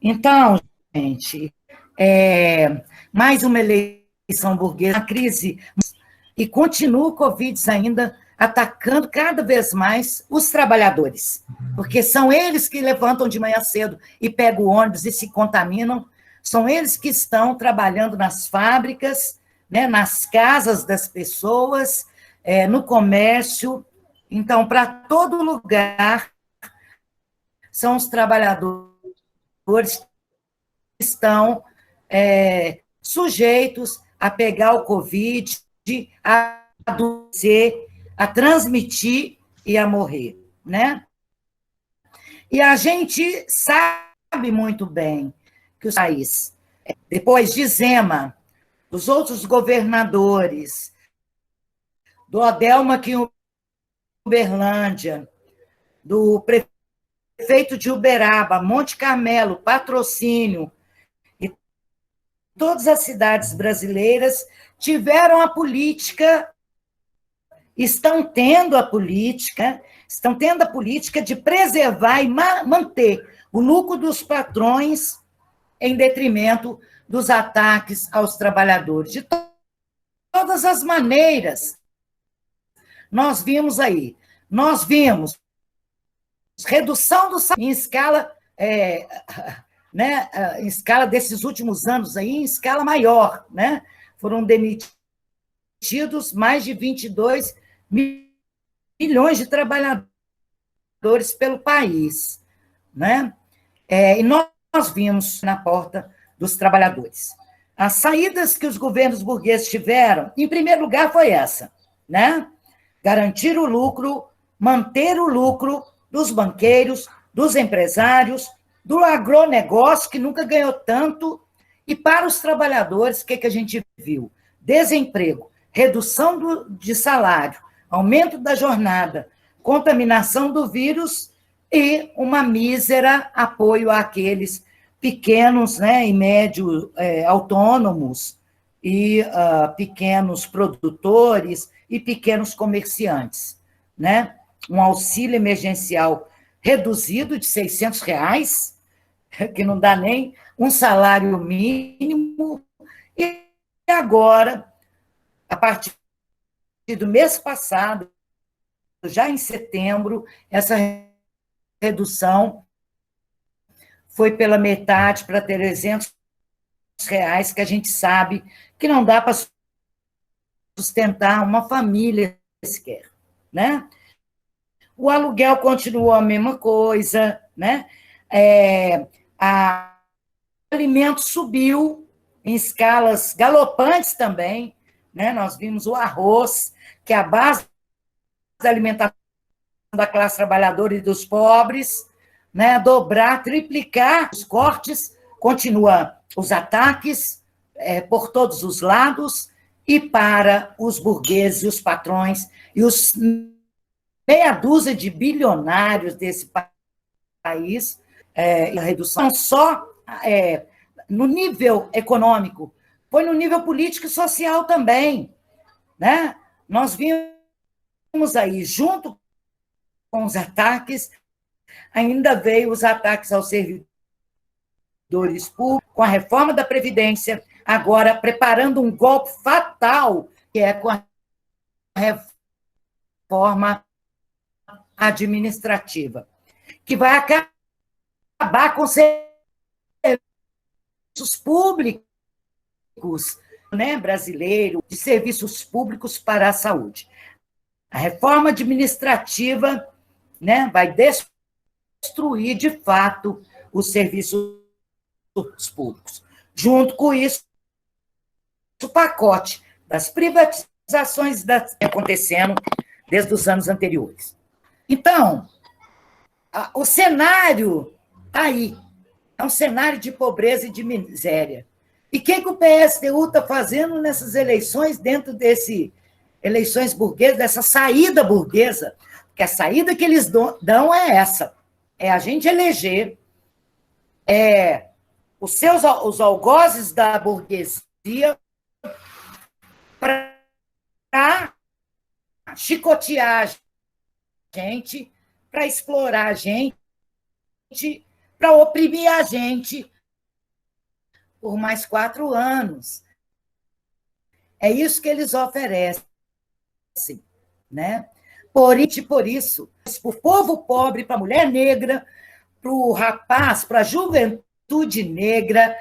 Então, gente, mais uma eleição burguesa, uma crise, e continua o Covid ainda atacando cada vez mais os trabalhadores, porque são eles que levantam de manhã cedo e pegam o ônibus e se contaminam, são eles que estão trabalhando nas fábricas, né, nas casas das pessoas, no comércio. Então, para todo lugar, são os trabalhadores que estão sujeitos a pegar o Covid, a adoecer, a transmitir e a morrer, né? E a gente sabe muito bem que o país, depois de Zema, dos outros governadores, do Adelma aqui em Uberlândia, do prefeito de Uberaba, Monte Carmelo, Patrocínio, e todas as cidades brasileiras tiveram a política, estão tendo a política de preservar e manter o lucro dos patrões em detrimento dos ataques aos trabalhadores. De todas as maneiras, nós vimos aí, nós vimos redução do salário em escala, né, em escala desses últimos anos aí, em escala maior, né? Foram demitidos mais de 22 milhões de trabalhadores pelo país, né? E nós vimos na porta dos trabalhadores. As saídas que os governos burgueses tiveram, em primeiro lugar, foi essa, né? Garantir o lucro, manter o lucro dos banqueiros, dos empresários, do agronegócio, que nunca ganhou tanto, e para os trabalhadores, o que a gente viu? Desemprego, redução de salário, aumento da jornada, contaminação do vírus e uma mísera apoio àqueles pequenos, né, e médio autônomos e pequenos produtores e pequenos comerciantes, né? Um auxílio emergencial reduzido de R$ 600, que não dá nem um salário mínimo, e agora, a partir do mês passado, já em setembro, essa redução foi pela metade para R$ 300, que a gente sabe que não dá para sustentar uma família sequer, né? O aluguel continuou a mesma coisa, né? O alimento subiu em escalas galopantes também, né? Nós vimos o arroz, que é a base da alimentação da classe trabalhadora e dos pobres, né? Dobrar, triplicar os cortes, continua os ataques por todos os lados, e para os burgueses e os patrões e os meia dúzia de bilionários desse país, a redução não só no nível econômico, foi no nível político e social também, né? Nós vimos aí, junto com os ataques, ainda veio os ataques aos servidores públicos, com a reforma da Previdência, agora preparando um golpe fatal, que é com a reforma administrativa, que vai acabar com serviços públicos, né, brasileiro, de serviços públicos para a saúde. A reforma administrativa, né, vai destruir, de fato, os serviços públicos. Junto com isso, o pacote das privatizações acontecendo desde os anos anteriores. Então, o cenário está aí. É um cenário de pobreza e de miséria. E o que o PSTU está fazendo nessas eleições, dentro desse eleições burguesas, dessa saída burguesa? Porque a saída que eles dão é essa: é a gente eleger os algozes da burguesia para chicotear a gente, para explorar a gente, para oprimir a gente por mais 4 anos. É isso que eles oferecem, né? Por isso, para o povo pobre, para a mulher negra, para o rapaz, para a juventude negra,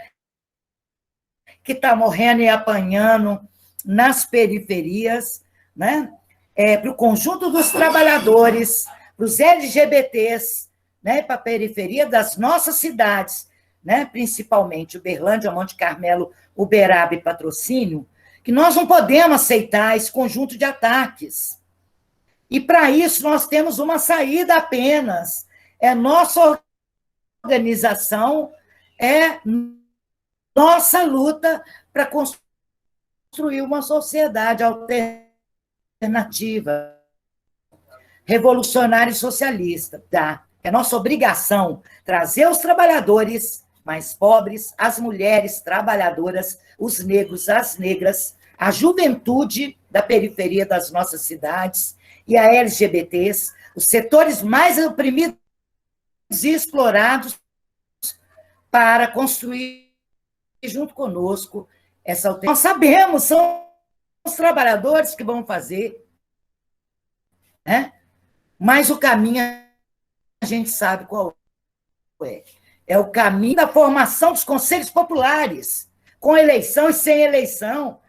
que está morrendo e apanhando nas periferias, né? Para o conjunto dos trabalhadores, para os LGBTs, né? Para a periferia das nossas cidades, né? Principalmente Uberlândia, Monte Carmelo, Uberaba e Patrocínio, que nós não podemos aceitar esse conjunto de ataques. E, para isso, nós temos uma saída apenas. É nossa organização, é nossa luta para construir uma sociedade alternativa, revolucionária e socialista. Tá? É nossa obrigação trazer os trabalhadores mais pobres, as mulheres trabalhadoras, os negros, as negras, a juventude da periferia das nossas cidades e a LGBTs, os setores mais oprimidos e explorados, para construir junto conosco essa alternativa. Nós sabemos, são os trabalhadores que vão fazer, né? Mas o caminho a gente sabe qual é. É o caminho da formação dos conselhos populares, com eleição e sem eleição.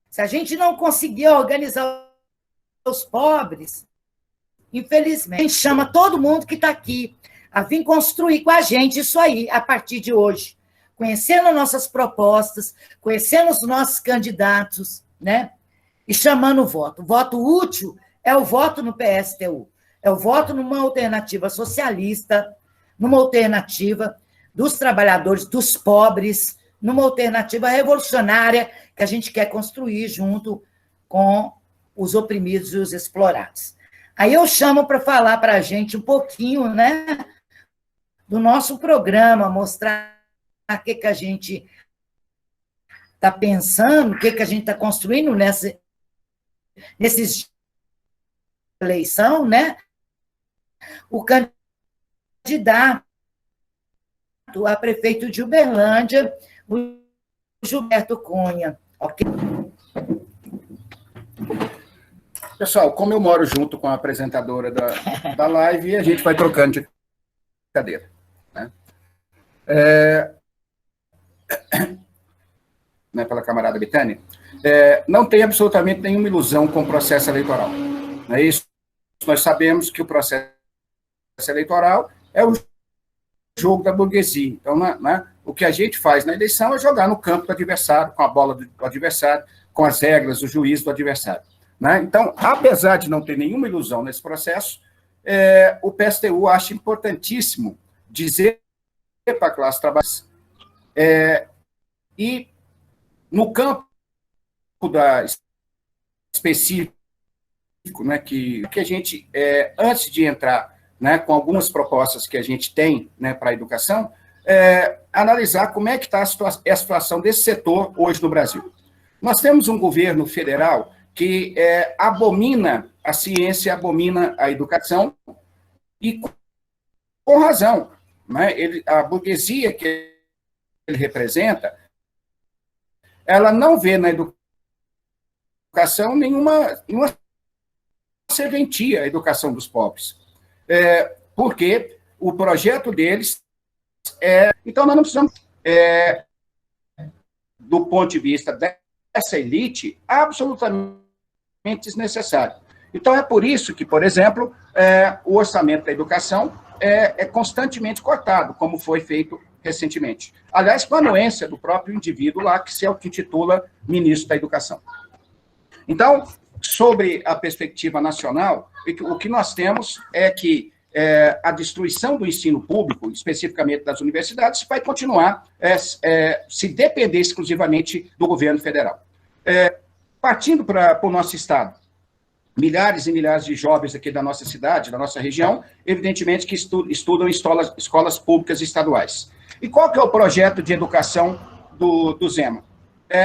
Se a gente não conseguir organizar os pobres, infelizmente, a gente chama todo mundo que está aqui a vir construir com a gente isso aí, a partir de hoje. Conhecendo nossas propostas, conhecendo os nossos candidatos, né? E chamando o voto. O voto útil é o voto no PSTU, é o voto numa alternativa socialista, numa alternativa dos trabalhadores, dos pobres, numa alternativa revolucionária que a gente quer construir junto com os oprimidos e os explorados. Aí eu chamo para falar para a gente um pouquinho, né, do nosso programa, mostrar o que a gente está pensando, o que a gente está construindo nesses dias de eleição, né? O candidato a prefeito de Uberlândia, o Gilberto Cunha. Ok? Pessoal, como eu moro junto com a apresentadora da live, a gente vai trocando de cadeira. Né? Né, pela camarada Betânia, não tem absolutamente nenhuma ilusão com o processo eleitoral. Não é isso? Nós sabemos que o processo eleitoral é o jogo da burguesia. Então, né, o que a gente faz na eleição é jogar no campo do adversário, com a bola do adversário, com as regras, o juiz do adversário. Né? Então, apesar de não ter nenhuma ilusão nesse processo, o PSTU acha importantíssimo dizer para a classe trabalhadora e no campo específico, né, que a gente, antes de entrar, né, com algumas propostas que a gente tem, né, para a educação, analisar como é que está a situação desse setor hoje no Brasil. Nós temos um governo federal que abomina a ciência, abomina a educação, e com razão. Né? A burguesia que ele representa, ela não vê na educação nenhuma serventia à educação dos pobres. Porque o projeto deles Então, nós não precisamos, do ponto de vista dessa elite, absolutamente desnecessário. Então, é por isso que, por exemplo, o orçamento da educação é constantemente cortado, como foi feito recentemente. Aliás, com a anuência do próprio indivíduo lá, que se auto-intitula ministro da Educação. Então, sobre a perspectiva nacional, o que nós temos é que a destruição do ensino público, especificamente das universidades, vai continuar se depender exclusivamente do governo federal. Partindo para o nosso estado, milhares e milhares de jovens aqui da nossa cidade, da nossa região, evidentemente que estudam em escolas públicas estaduais. E qual que é o projeto de educação do Zema?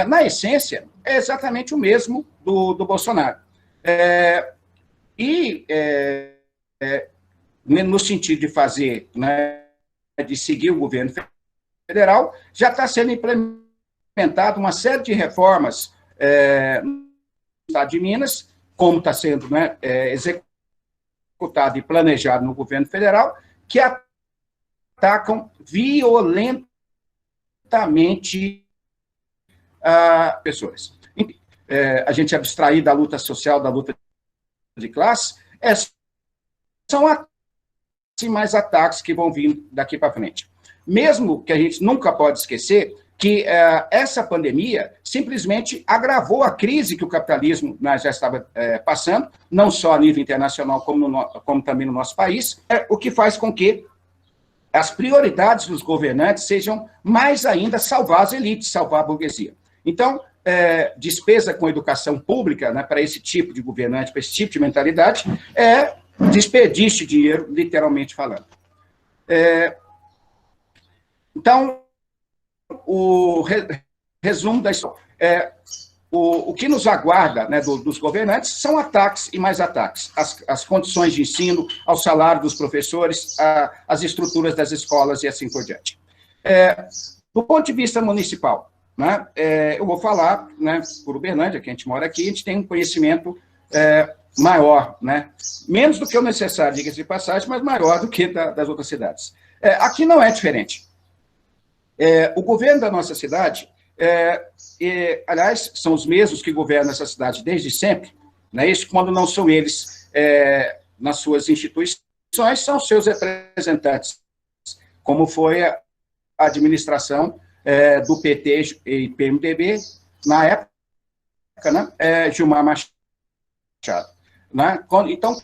Na essência, é exatamente o mesmo do Bolsonaro. No sentido de fazer, né, de seguir o governo federal, já está sendo implementada uma série de reformas no Estado de Minas, como está sendo, né, executado e planejado no governo federal, que atacam violentamente pessoas. A gente abstrair da luta social, da luta de classe, são mais ataques que vão vir daqui para frente. Mesmo que a gente nunca pode esquecer que essa pandemia simplesmente agravou a crise que o capitalismo já estava passando, não só a nível internacional, como também no nosso país, o que faz com que as prioridades dos governantes sejam mais ainda salvar as elites, salvar a burguesia. Então, despesa com educação pública, né, para esse tipo de governante, para esse tipo de mentalidade, é desperdício de dinheiro, literalmente falando. Então, o resumo da história. O que nos aguarda, né, dos governantes são ataques e mais ataques. As condições de ensino, ao salário dos professores, as estruturas das escolas e assim por diante. Do ponto de vista municipal, né, eu vou falar, né, por Uberlândia, que a gente mora aqui, a gente tem um conhecimento maior, né, menos do que o necessário, diga-se de passagem, mas maior do que das outras cidades. Aqui não é diferente. O governo da nossa cidade, aliás, são os mesmos que governam essa cidade desde sempre, né? Isso quando não são eles nas suas instituições, são seus representantes, como foi a administração do PT e PMDB, na época, né? Gilmar Machado. Né? Então,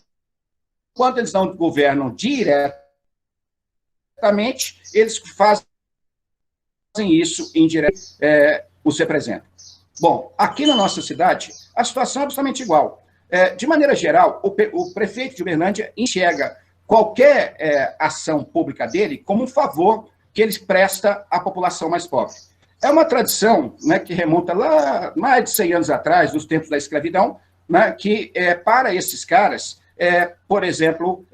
quando eles não governam diretamente, eles fazem isso indiretamente, os representam. Bom, aqui na nossa cidade, a situação é absolutamente igual. De maneira geral, o prefeito de Uberlândia enxerga qualquer ação pública dele como um favor que ele presta à população mais pobre. É uma tradição, né, que remonta lá mais de 100 anos atrás, dos tempos da escravidão, né, que para esses caras, por exemplo,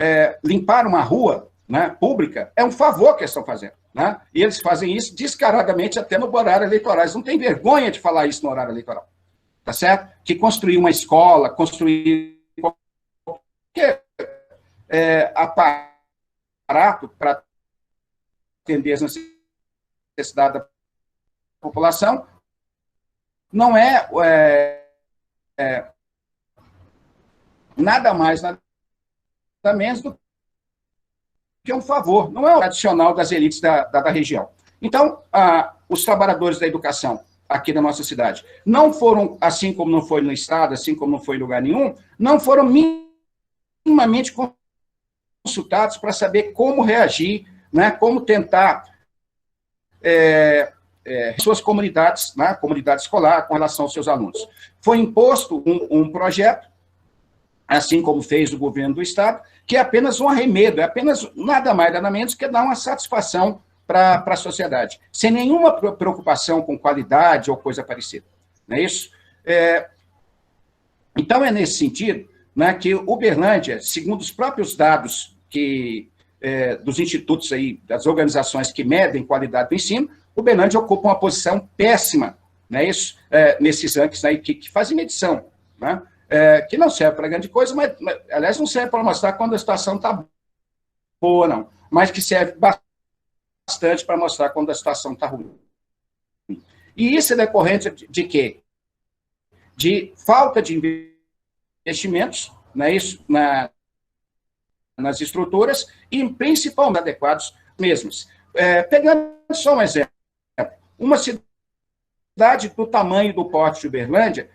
limpar uma rua, né, pública é um favor que eles estão fazendo. Né? E eles fazem isso descaradamente até no horário eleitoral. Eles não têm vergonha de falar isso no horário eleitoral. Tá certo? Que construir uma escola, construir qualquer aparato para atender as necessidades da população não nada mais, nada menos do que é um favor, não é o tradicional das elites da região. Então, os trabalhadores da educação aqui da nossa cidade não foram, assim como não foi no Estado, assim como não foi em lugar nenhum, não foram minimamente consultados para saber como reagir, né, como tentar suas comunidades, né, comunidade escolar, com relação aos seus alunos. Foi imposto um projeto, assim como fez o governo do Estado, que é apenas um arremedo, é apenas nada mais, nada menos que dar uma satisfação para a sociedade, sem nenhuma preocupação com qualidade ou coisa parecida. Não é isso? Então, é nesse sentido, né, que Uberlândia, segundo os próprios dados dos institutos, aí, das organizações que medem qualidade do ensino, Uberlândia ocupa uma posição péssima, não é isso? Nesses rankings aí que fazem medição, né? Que não serve para grande coisa, mas, aliás, não serve para mostrar quando a situação está boa, não, mas que serve bastante para mostrar quando a situação está ruim. E isso é decorrente de quê? De falta de investimentos, né, isso, nas estruturas, e principalmente adequados mesmos. Pegando só um exemplo, uma cidade do tamanho do porte de Uberlândia,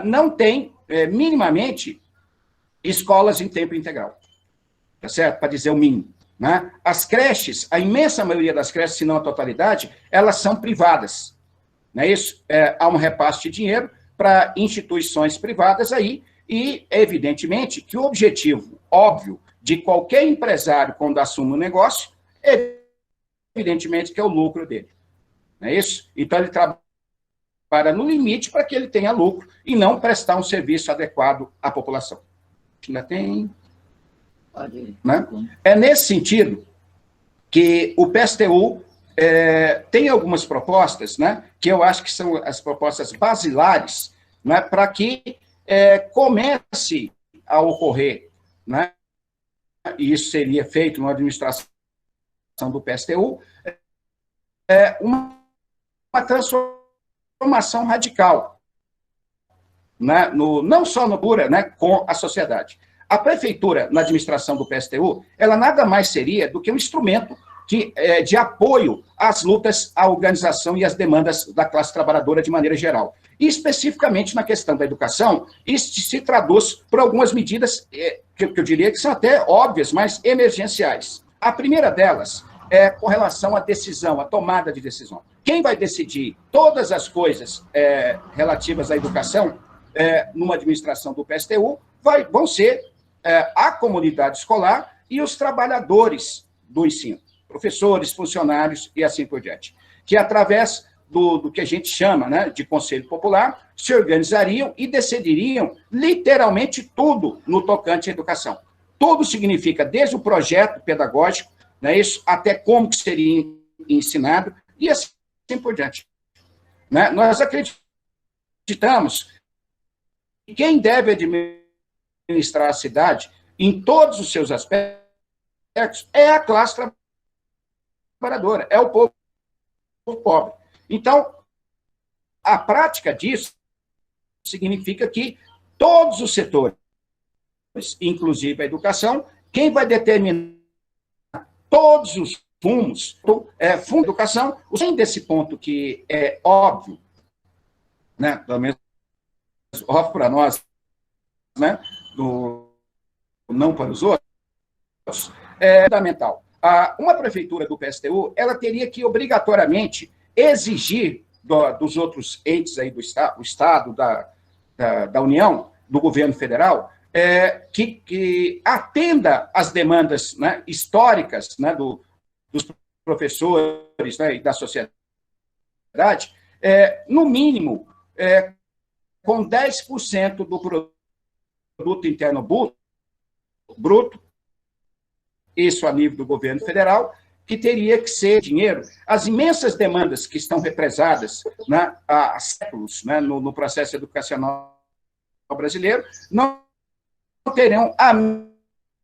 não tem, minimamente, escolas em tempo integral, tá certo? Para dizer o mínimo. Né? As creches, a imensa maioria das creches, se não a totalidade, elas são privadas. Não é isso? Há um repasse de dinheiro para instituições privadas aí, e, evidentemente, que o objetivo óbvio de qualquer empresário, quando assume um negócio, evidentemente que é o lucro dele. Não é isso? Então, ele trabalha no limite para que ele tenha lucro e não prestar um serviço adequado à população. Ainda tem... Pode ir. Né? É nesse sentido que o PSTU tem algumas propostas, né, que eu acho que são as propostas basilares, né, para que comece a ocorrer, né, e isso seria feito na administração do PSTU, uma transformação radical, né, não só no pura, né, com a sociedade. A prefeitura, na administração do PSTU, ela nada mais seria do que um instrumento de apoio às lutas, à organização e às demandas da classe trabalhadora de maneira geral. E, especificamente, na questão da educação, isso se traduz por algumas medidas que eu diria que são até óbvias, mas emergenciais. A primeira delas é com relação à decisão, à tomada de decisão. Quem vai decidir todas as coisas relativas à educação numa administração do PSTU vão ser a comunidade escolar e os trabalhadores do ensino, professores, funcionários e assim por diante, que através do que a gente chama, né, de Conselho Popular, se organizariam e decidiriam literalmente tudo no tocante à educação. Tudo significa desde o projeto pedagógico, né, isso, até como que seria ensinado e assim por diante. Né? Nós acreditamos que quem deve administrar a cidade, em todos os seus aspectos, é a classe trabalhadora, é o povo pobre. Então, a prática disso significa que todos os setores, inclusive a educação, quem vai determinar todos os rumos, fundo de educação, sem desse ponto que é óbvio, né, pelo menos óbvio para nós, né, não para os outros, é fundamental. Uma prefeitura do PSTU, ela teria que obrigatoriamente exigir dos outros entes aí do Estado, da União, do governo federal, que atenda às demandas, né, históricas, né, dos professores, né, e da sociedade, no mínimo, com 10% do produto interno bruto, isso a nível do governo federal, que teria que ser dinheiro. As imensas demandas que estão represadas, né, há séculos, né, no processo educacional brasileiro, não terão a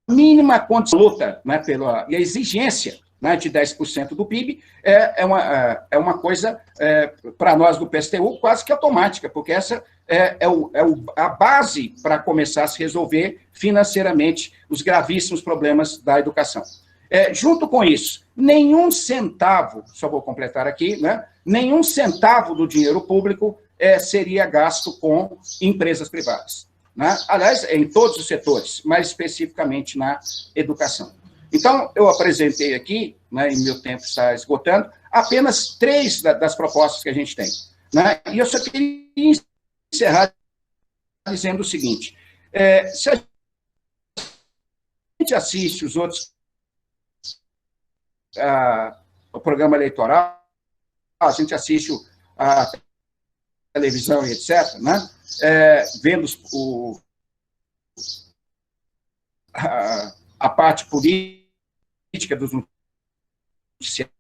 mínima condição de luta, né, e a exigência, né, de 10% do PIB é uma coisa, para nós do PSTU, quase que automática, porque essa a base para começar a se resolver financeiramente os gravíssimos problemas da educação. Junto com isso, nenhum centavo, só vou completar aqui, né, nenhum centavo do dinheiro público seria gasto com empresas privadas. Né? Aliás, em todos os setores, mais especificamente na educação. Então, eu apresentei aqui, né, e meu tempo está esgotando, apenas 3 das propostas que a gente tem. Né? E eu só queria encerrar dizendo o seguinte, se a gente assiste os outros, o programa eleitoral, a gente assiste a televisão e etc., né? Vendo a parte política dos noticiários,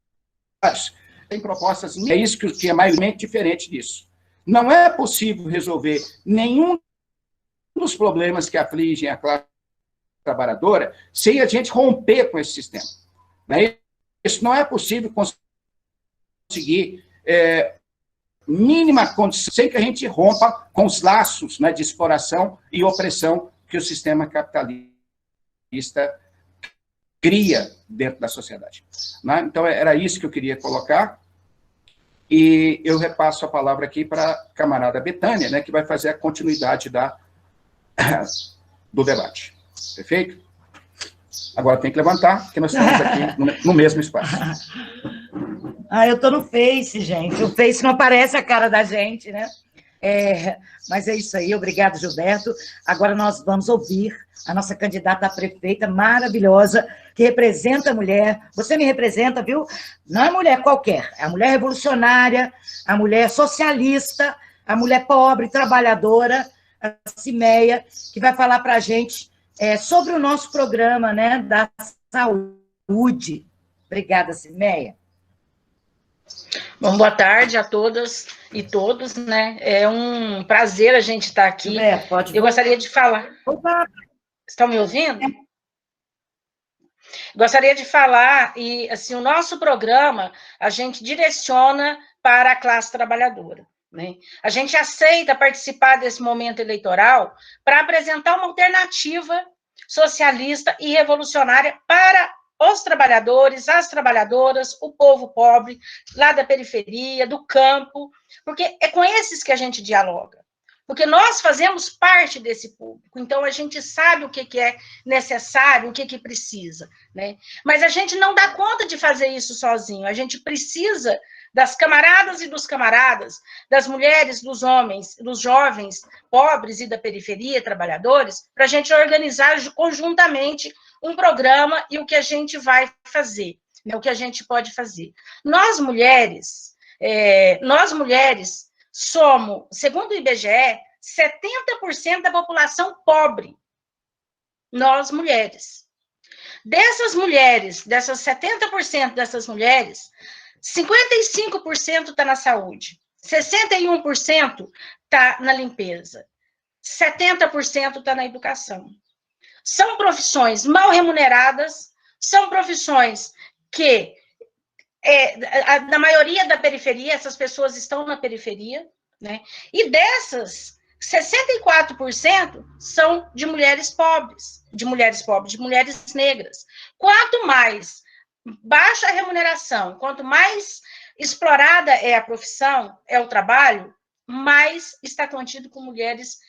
tem propostas, é isso que é maiormente diferente disso. Não é possível resolver nenhum dos problemas que afligem a classe trabalhadora sem a gente romper com esse sistema. Né? Isso não é possível conseguir mínima condição, sem que a gente rompa com os laços, né, de exploração e opressão que o sistema capitalista cria dentro da sociedade. Né? Então, era isso que eu queria colocar, e eu repasso a palavra aqui para a camarada Betânia, né, que vai fazer a continuidade do debate. Perfeito? Agora tem que levantar, porque nós estamos aqui no mesmo espaço. Eu estou no Face, gente. O Face não aparece a cara da gente, né? Mas é isso aí. Obrigada, Gilberto. Agora nós vamos ouvir a nossa candidata a prefeita maravilhosa, que representa a mulher. Você me representa, viu? Não é mulher qualquer. É a mulher revolucionária, a mulher socialista, a mulher pobre, trabalhadora, a Cimeia, que vai falar para a gente sobre o nosso programa, né, da saúde. Obrigada, Cimeia. Bom, boa tarde a todas e todos, né? É um prazer a gente estar aqui. Eu gostaria de falar. Opa. Estão me ouvindo? Gostaria de falar, e assim, o nosso programa, a gente direciona para a classe trabalhadora, né? A gente aceita participar desse momento eleitoral para apresentar uma alternativa socialista e revolucionária para os trabalhadores, as trabalhadoras, o povo pobre, lá da periferia, do campo, porque é com esses que a gente dialoga. Porque nós fazemos parte desse público, então a gente sabe o que é necessário, o que precisa, né? Mas a gente não dá conta de fazer isso sozinho, a gente precisa das camaradas e dos camaradas, das mulheres, dos homens, dos jovens pobres e da periferia, trabalhadores, para a gente organizar conjuntamente um programa e o que a gente vai fazer, né? O que a gente pode fazer. Nós mulheres somos, segundo o IBGE, 70% da população pobre. Nós, mulheres. Dessas mulheres, dessas 70% dessas mulheres, 55% está na saúde, 61% está na limpeza, 70% está na educação. São profissões mal remuneradas, são profissões que na maioria da periferia, essas pessoas estão na periferia, né? E dessas, 64% são de mulheres pobres, de mulheres negras. Quanto mais baixa a remuneração, quanto mais explorada é a profissão, é o trabalho, mais está contido com mulheres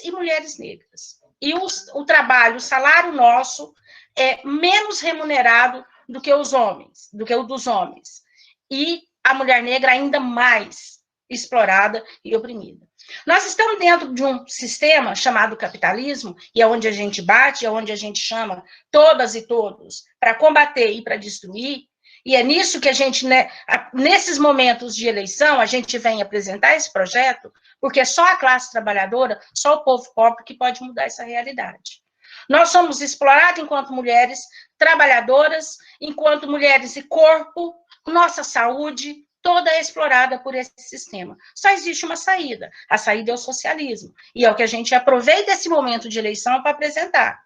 e mulheres negras. E o trabalho, o salário nosso é menos remunerado do que os homens, do que o dos homens. E a mulher negra ainda mais explorada e oprimida. Nós estamos dentro de um sistema chamado capitalismo, e é onde a gente bate, é onde a gente chama todas e todos para combater e para destruir, e é nisso que a gente, né, nesses momentos de eleição, a gente vem apresentar esse projeto, porque é só a classe trabalhadora, só o povo pobre que pode mudar essa realidade. Nós somos explorados enquanto mulheres trabalhadoras, enquanto mulheres e corpo, nossa saúde, toda é explorada por esse sistema. Só existe uma saída. A saída é o socialismo. E é o que a gente aproveita esse momento de eleição para apresentar.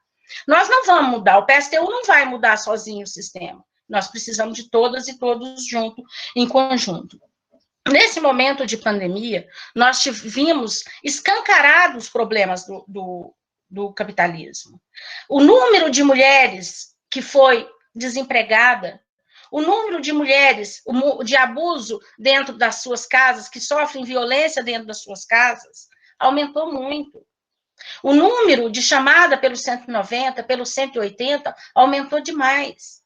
Nós não vamos mudar, o PSTU não vai mudar sozinho o sistema. Nós precisamos de todas e todos juntos, em conjunto. Nesse momento de pandemia, nós vimos escancarados os problemas do capitalismo. O número de mulheres que foi desempregada, o número de mulheres de abuso dentro das suas casas, que sofrem violência dentro das suas casas, aumentou muito. O número de chamada pelo 190, pelo 180, aumentou demais.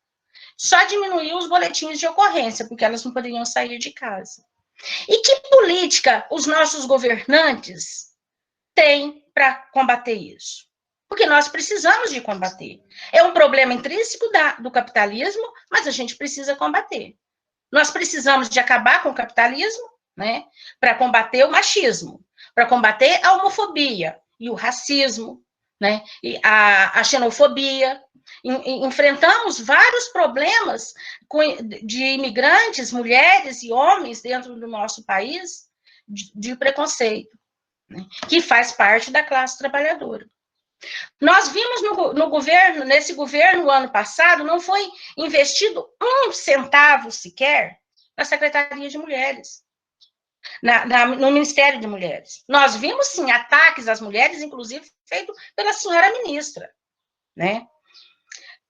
Só diminuiu os boletins de ocorrência, porque elas não poderiam sair de casa. E que política os nossos governantes têm para combater isso? Porque nós precisamos de combater. É um problema intrínseco do capitalismo, mas a gente precisa combater. Nós precisamos de acabar com o capitalismo, né, para combater o machismo, para combater a homofobia e o racismo, né, e a xenofobia. Enfrentamos vários problemas de imigrantes, mulheres e homens dentro do nosso país de preconceito, né, que faz parte da classe trabalhadora. Nós vimos no governo, nesse governo, ano passado, não foi investido um centavo sequer na Secretaria de Mulheres, no Ministério de Mulheres. Nós vimos, sim, ataques às mulheres, inclusive feito pela senhora ministra, né?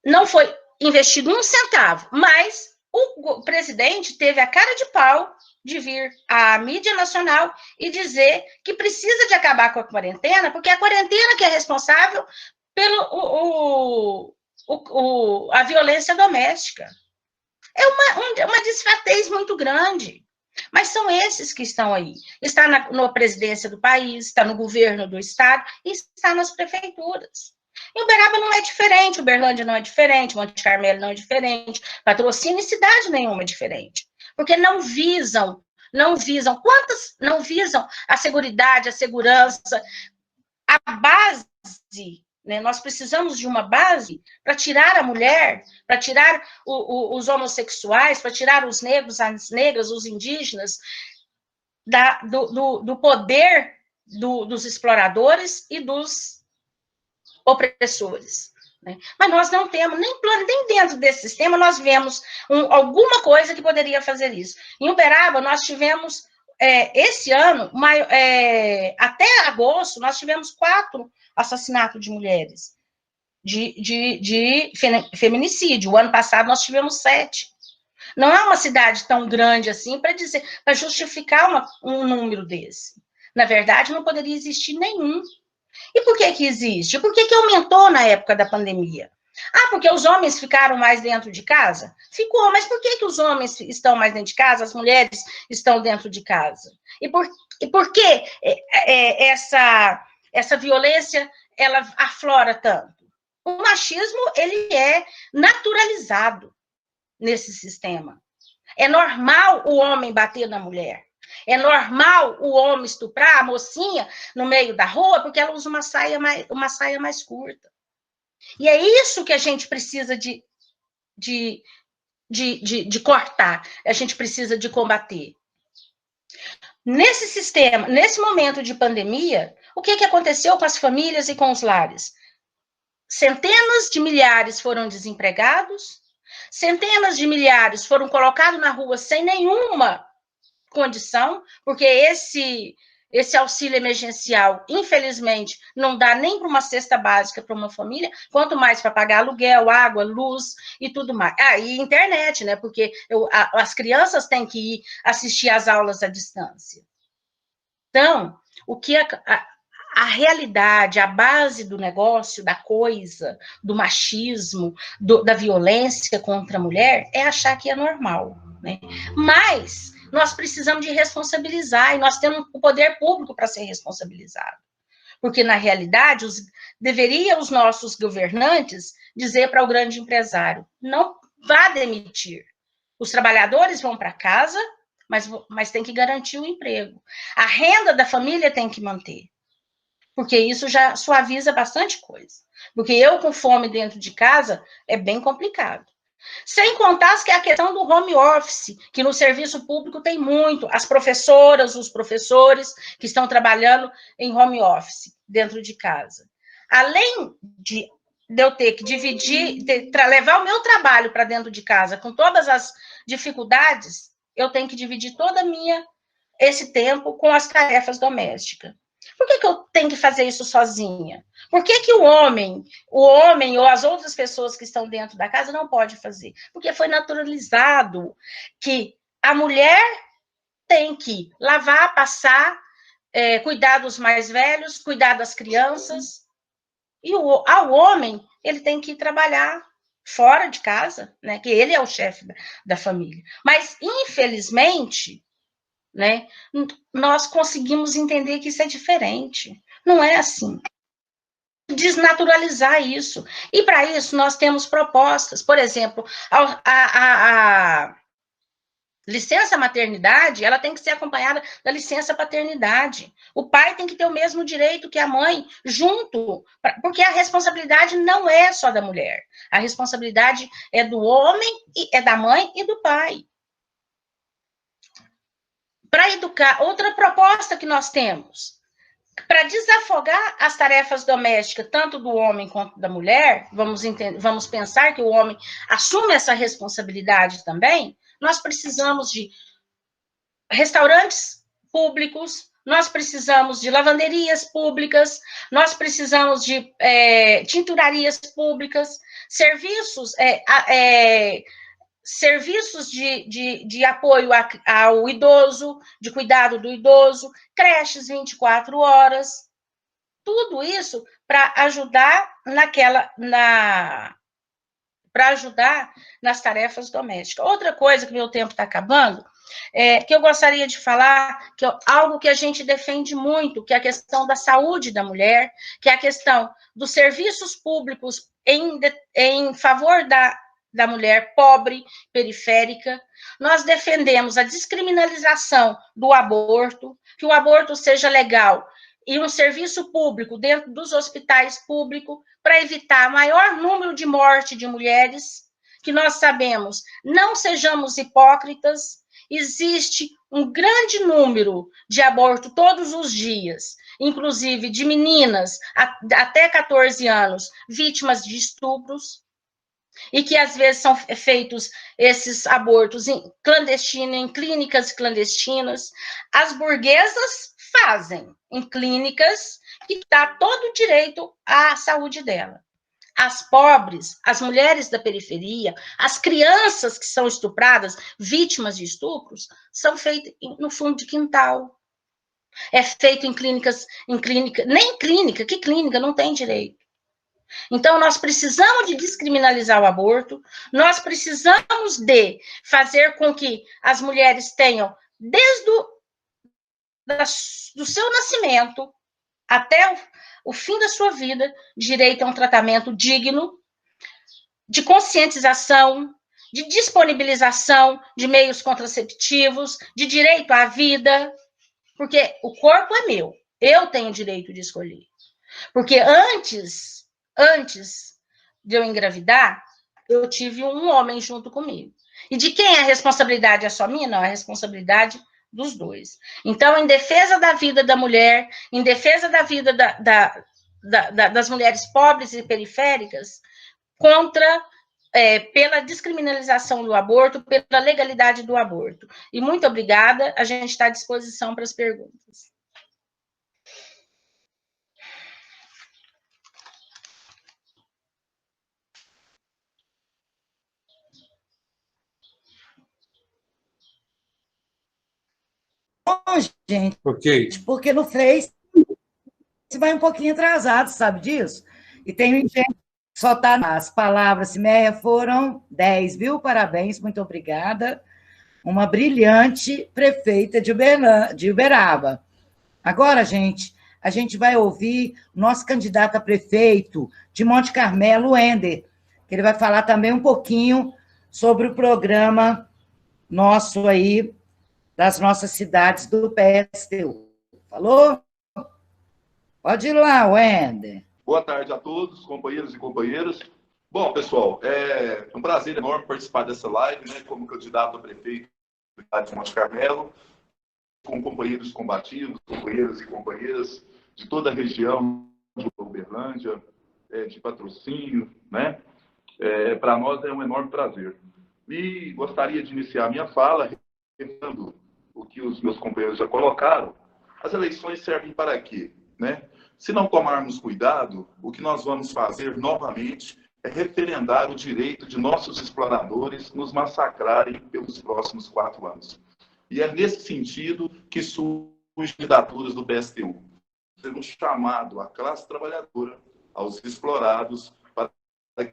Não foi investido um centavo, mas o presidente teve a cara de pau de vir à mídia nacional e dizer que precisa de acabar com a quarentena, porque é a quarentena que é responsável pela a violência doméstica. É uma desfatez muito grande. Mas são esses que estão aí. Está na presidência do país, está no governo do estado e está nas prefeituras. E Uberaba não é diferente, Uberlândia não é diferente, Monte Carmelo não é diferente, Patrocínio e cidade nenhuma é diferente. Porque não visam a seguridade, a segurança, a base né? Nós precisamos de uma base para tirar a mulher, para tirar os homossexuais, para tirar os negros, as negras, os indígenas, do poder dos exploradores e dos opressores. Né? Mas nós não temos, nem dentro desse sistema, nós vemos alguma coisa que poderia fazer isso. Em Uberaba, nós tivemos, esse ano, até agosto, nós tivemos 4 assassinatos de mulheres, de feminicídio. O ano passado, nós tivemos 7. Não é uma cidade tão grande assim para justificar um número desse. Na verdade, não poderia existir nenhum. E por que existe? Por que aumentou na época da pandemia? Porque os homens ficaram mais dentro de casa? Ficou, mas por que os homens estão mais dentro de casa, as mulheres estão dentro de casa? E por que essa violência, ela aflora tanto? O machismo, ele é naturalizado nesse sistema. É normal o homem bater na mulher. É normal o homem estuprar a mocinha no meio da rua porque ela usa uma saia mais curta. E é isso que a gente precisa de cortar, a gente precisa de combater. Nesse sistema, nesse momento de pandemia, o que aconteceu com as famílias e com os lares? Centenas de milhares foram desempregados, centenas de milhares foram colocados na rua sem nenhuma condição, porque esse auxílio emergencial, infelizmente, não dá nem para uma cesta básica para uma família, quanto mais para pagar aluguel, água, luz e tudo mais. E internet, né? Porque as crianças têm que ir assistir às aulas à distância. Então, o que a realidade, a base do negócio, da coisa, do machismo, da violência contra a mulher, é achar que é normal, né? Mas nós precisamos de responsabilizar, e nós temos o poder público para ser responsabilizado. Porque, na realidade, deveria os nossos governantes dizer para o grande empresário, não vá demitir. Os trabalhadores vão para casa, mas tem que garantir o emprego. A renda da família tem que manter. Porque isso já suaviza bastante coisa. Porque eu com fome dentro de casa é bem complicado. Sem contar que é a questão do home office, que no serviço público tem muito. As professoras, os professores que estão trabalhando em home office dentro de casa. Além de eu ter que dividir, levar o meu trabalho para dentro de casa com todas as dificuldades, eu tenho que dividir esse tempo com as tarefas domésticas. Por que eu tenho que fazer isso sozinha? Por que o homem ou as outras pessoas que estão dentro da casa não pode fazer? Porque foi naturalizado que a mulher tem que lavar, passar, cuidar dos mais velhos, cuidar das crianças. E ao homem, ele tem que ir trabalhar fora de casa, né? Que ele é o chefe da família. Mas, infelizmente, né, nós conseguimos entender que isso é diferente. Não é assim. Desnaturalizar isso. E, para isso, nós temos propostas. Por exemplo, a licença maternidade, ela tem que ser acompanhada da licença paternidade. O pai tem que ter o mesmo direito que a mãe, junto, porque a responsabilidade não é só da mulher. A responsabilidade é do homem, é da mãe e do pai. Para educar, outra proposta que nós temos, para desafogar as tarefas domésticas, tanto do homem quanto da mulher, vamos pensar que o homem assume essa responsabilidade também, nós precisamos de restaurantes públicos, nós precisamos de lavanderias públicas, nós precisamos de tinturarias públicas, serviços de apoio ao idoso, de cuidado do idoso, creches 24 horas, tudo isso para ajudar para ajudar nas tarefas domésticas. Outra coisa que meu tempo está acabando, que eu gostaria de falar, que é algo que a gente defende muito, que é a questão da saúde da mulher, que é a questão dos serviços públicos em favor da mulher pobre, periférica. Nós defendemos a descriminalização do aborto, que o aborto seja legal e um serviço público dentro dos hospitais públicos para evitar maior número de morte de mulheres, que nós sabemos, não sejamos hipócritas, existe um grande número de aborto todos os dias, inclusive de meninas até 14 anos, vítimas de estupros, e que às vezes são feitos esses abortos clandestinos, em clínicas clandestinas. As burguesas fazem em clínicas que dá todo o direito à saúde dela. As pobres, as mulheres da periferia, as crianças que são estupradas, vítimas de estupros, são feitas no fundo de quintal. É feito em clínicas, nem clínica, que clínica não tem direito. Então, nós precisamos de descriminalizar o aborto, nós precisamos de fazer com que as mulheres tenham, desde do seu nascimento até o fim da sua vida, direito a um tratamento digno, de conscientização, de disponibilização de meios contraceptivos, de direito à vida, porque o corpo é meu, eu tenho direito de escolher. Porque antes de eu engravidar, eu tive um homem junto comigo. E de quem é a responsabilidade? É só minha? Não, é a responsabilidade dos dois. Então, em defesa da vida da mulher, em defesa da vida das mulheres pobres e periféricas, pela descriminalização do aborto, pela legalidade do aborto. E muito obrigada, a gente está à disposição para as perguntas. Gente, Ok. porque no Face você vai um pouquinho atrasado, sabe disso? E tem gente que só está as palavras, Simeia, foram 10, viu? Parabéns, muito obrigada. Uma brilhante prefeita de Uberaba. Agora, gente, a gente vai ouvir o nosso candidato a prefeito de Monte Carmelo, Wender, que ele vai falar também um pouquinho sobre o programa nosso aí, das nossas cidades do PSTU. Falou? Pode ir lá, Wender. Boa tarde a todos, companheiros e companheiras. Bom, pessoal, é um prazer enorme participar dessa live, né, como candidato a prefeito da cidade de Monte Carmelo, com companheiros combativos, companheiros e companheiras de toda a região de Uberlândia, de Patrocínio, né? Para nós é um enorme prazer. E gostaria de iniciar a minha fala reiterando o que os meus companheiros já colocaram. As eleições servem para quê, né? Se não tomarmos cuidado, o que nós vamos fazer novamente é referendar o direito de nossos exploradores nos massacrarem pelos próximos 4 anos. E é nesse sentido que surgem as candidaturas do PSTU. Ser um chamado à classe trabalhadora, aos explorados, para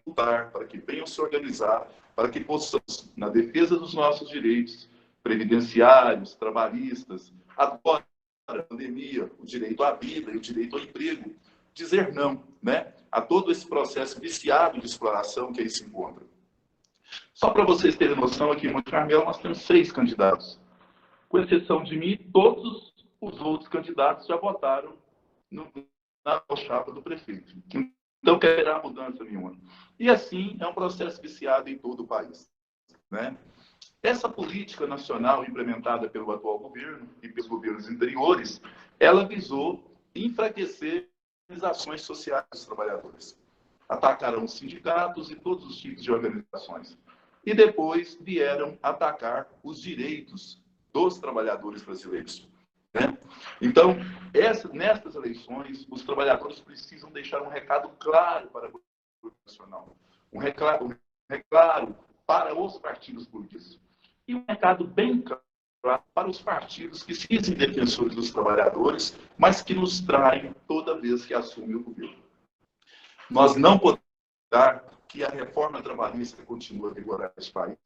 lutar, para que venham se organizar, para que possamos, na defesa dos nossos direitos previdenciários, trabalhistas, agora, a pandemia, o direito à vida e o direito ao emprego, dizer não, né, a todo esse processo viciado de exploração que aí se encontra. Só para vocês terem noção, aqui em Monte Carmelo nós temos 6 candidatos. Com exceção de mim, todos os outros candidatos já votaram na chapa do prefeito. Então, quererá mudança nenhuma. E assim, é um processo viciado em todo o país, né? Essa política nacional implementada pelo atual governo e pelos governos anteriores, ela visou enfraquecer as organizações sociais dos trabalhadores. Atacaram os sindicatos e todos os tipos de organizações. E depois vieram atacar os direitos dos trabalhadores brasileiros, né? Então, nestas eleições, os trabalhadores precisam deixar um recado claro para o governo nacional. Um recado claro para os partidos políticos. E um recado bem claro para os partidos que se dizem defensores dos trabalhadores, mas que nos traem toda vez que assumem o governo. Nós não podemos dar que a reforma trabalhista continue a vigorar neste país,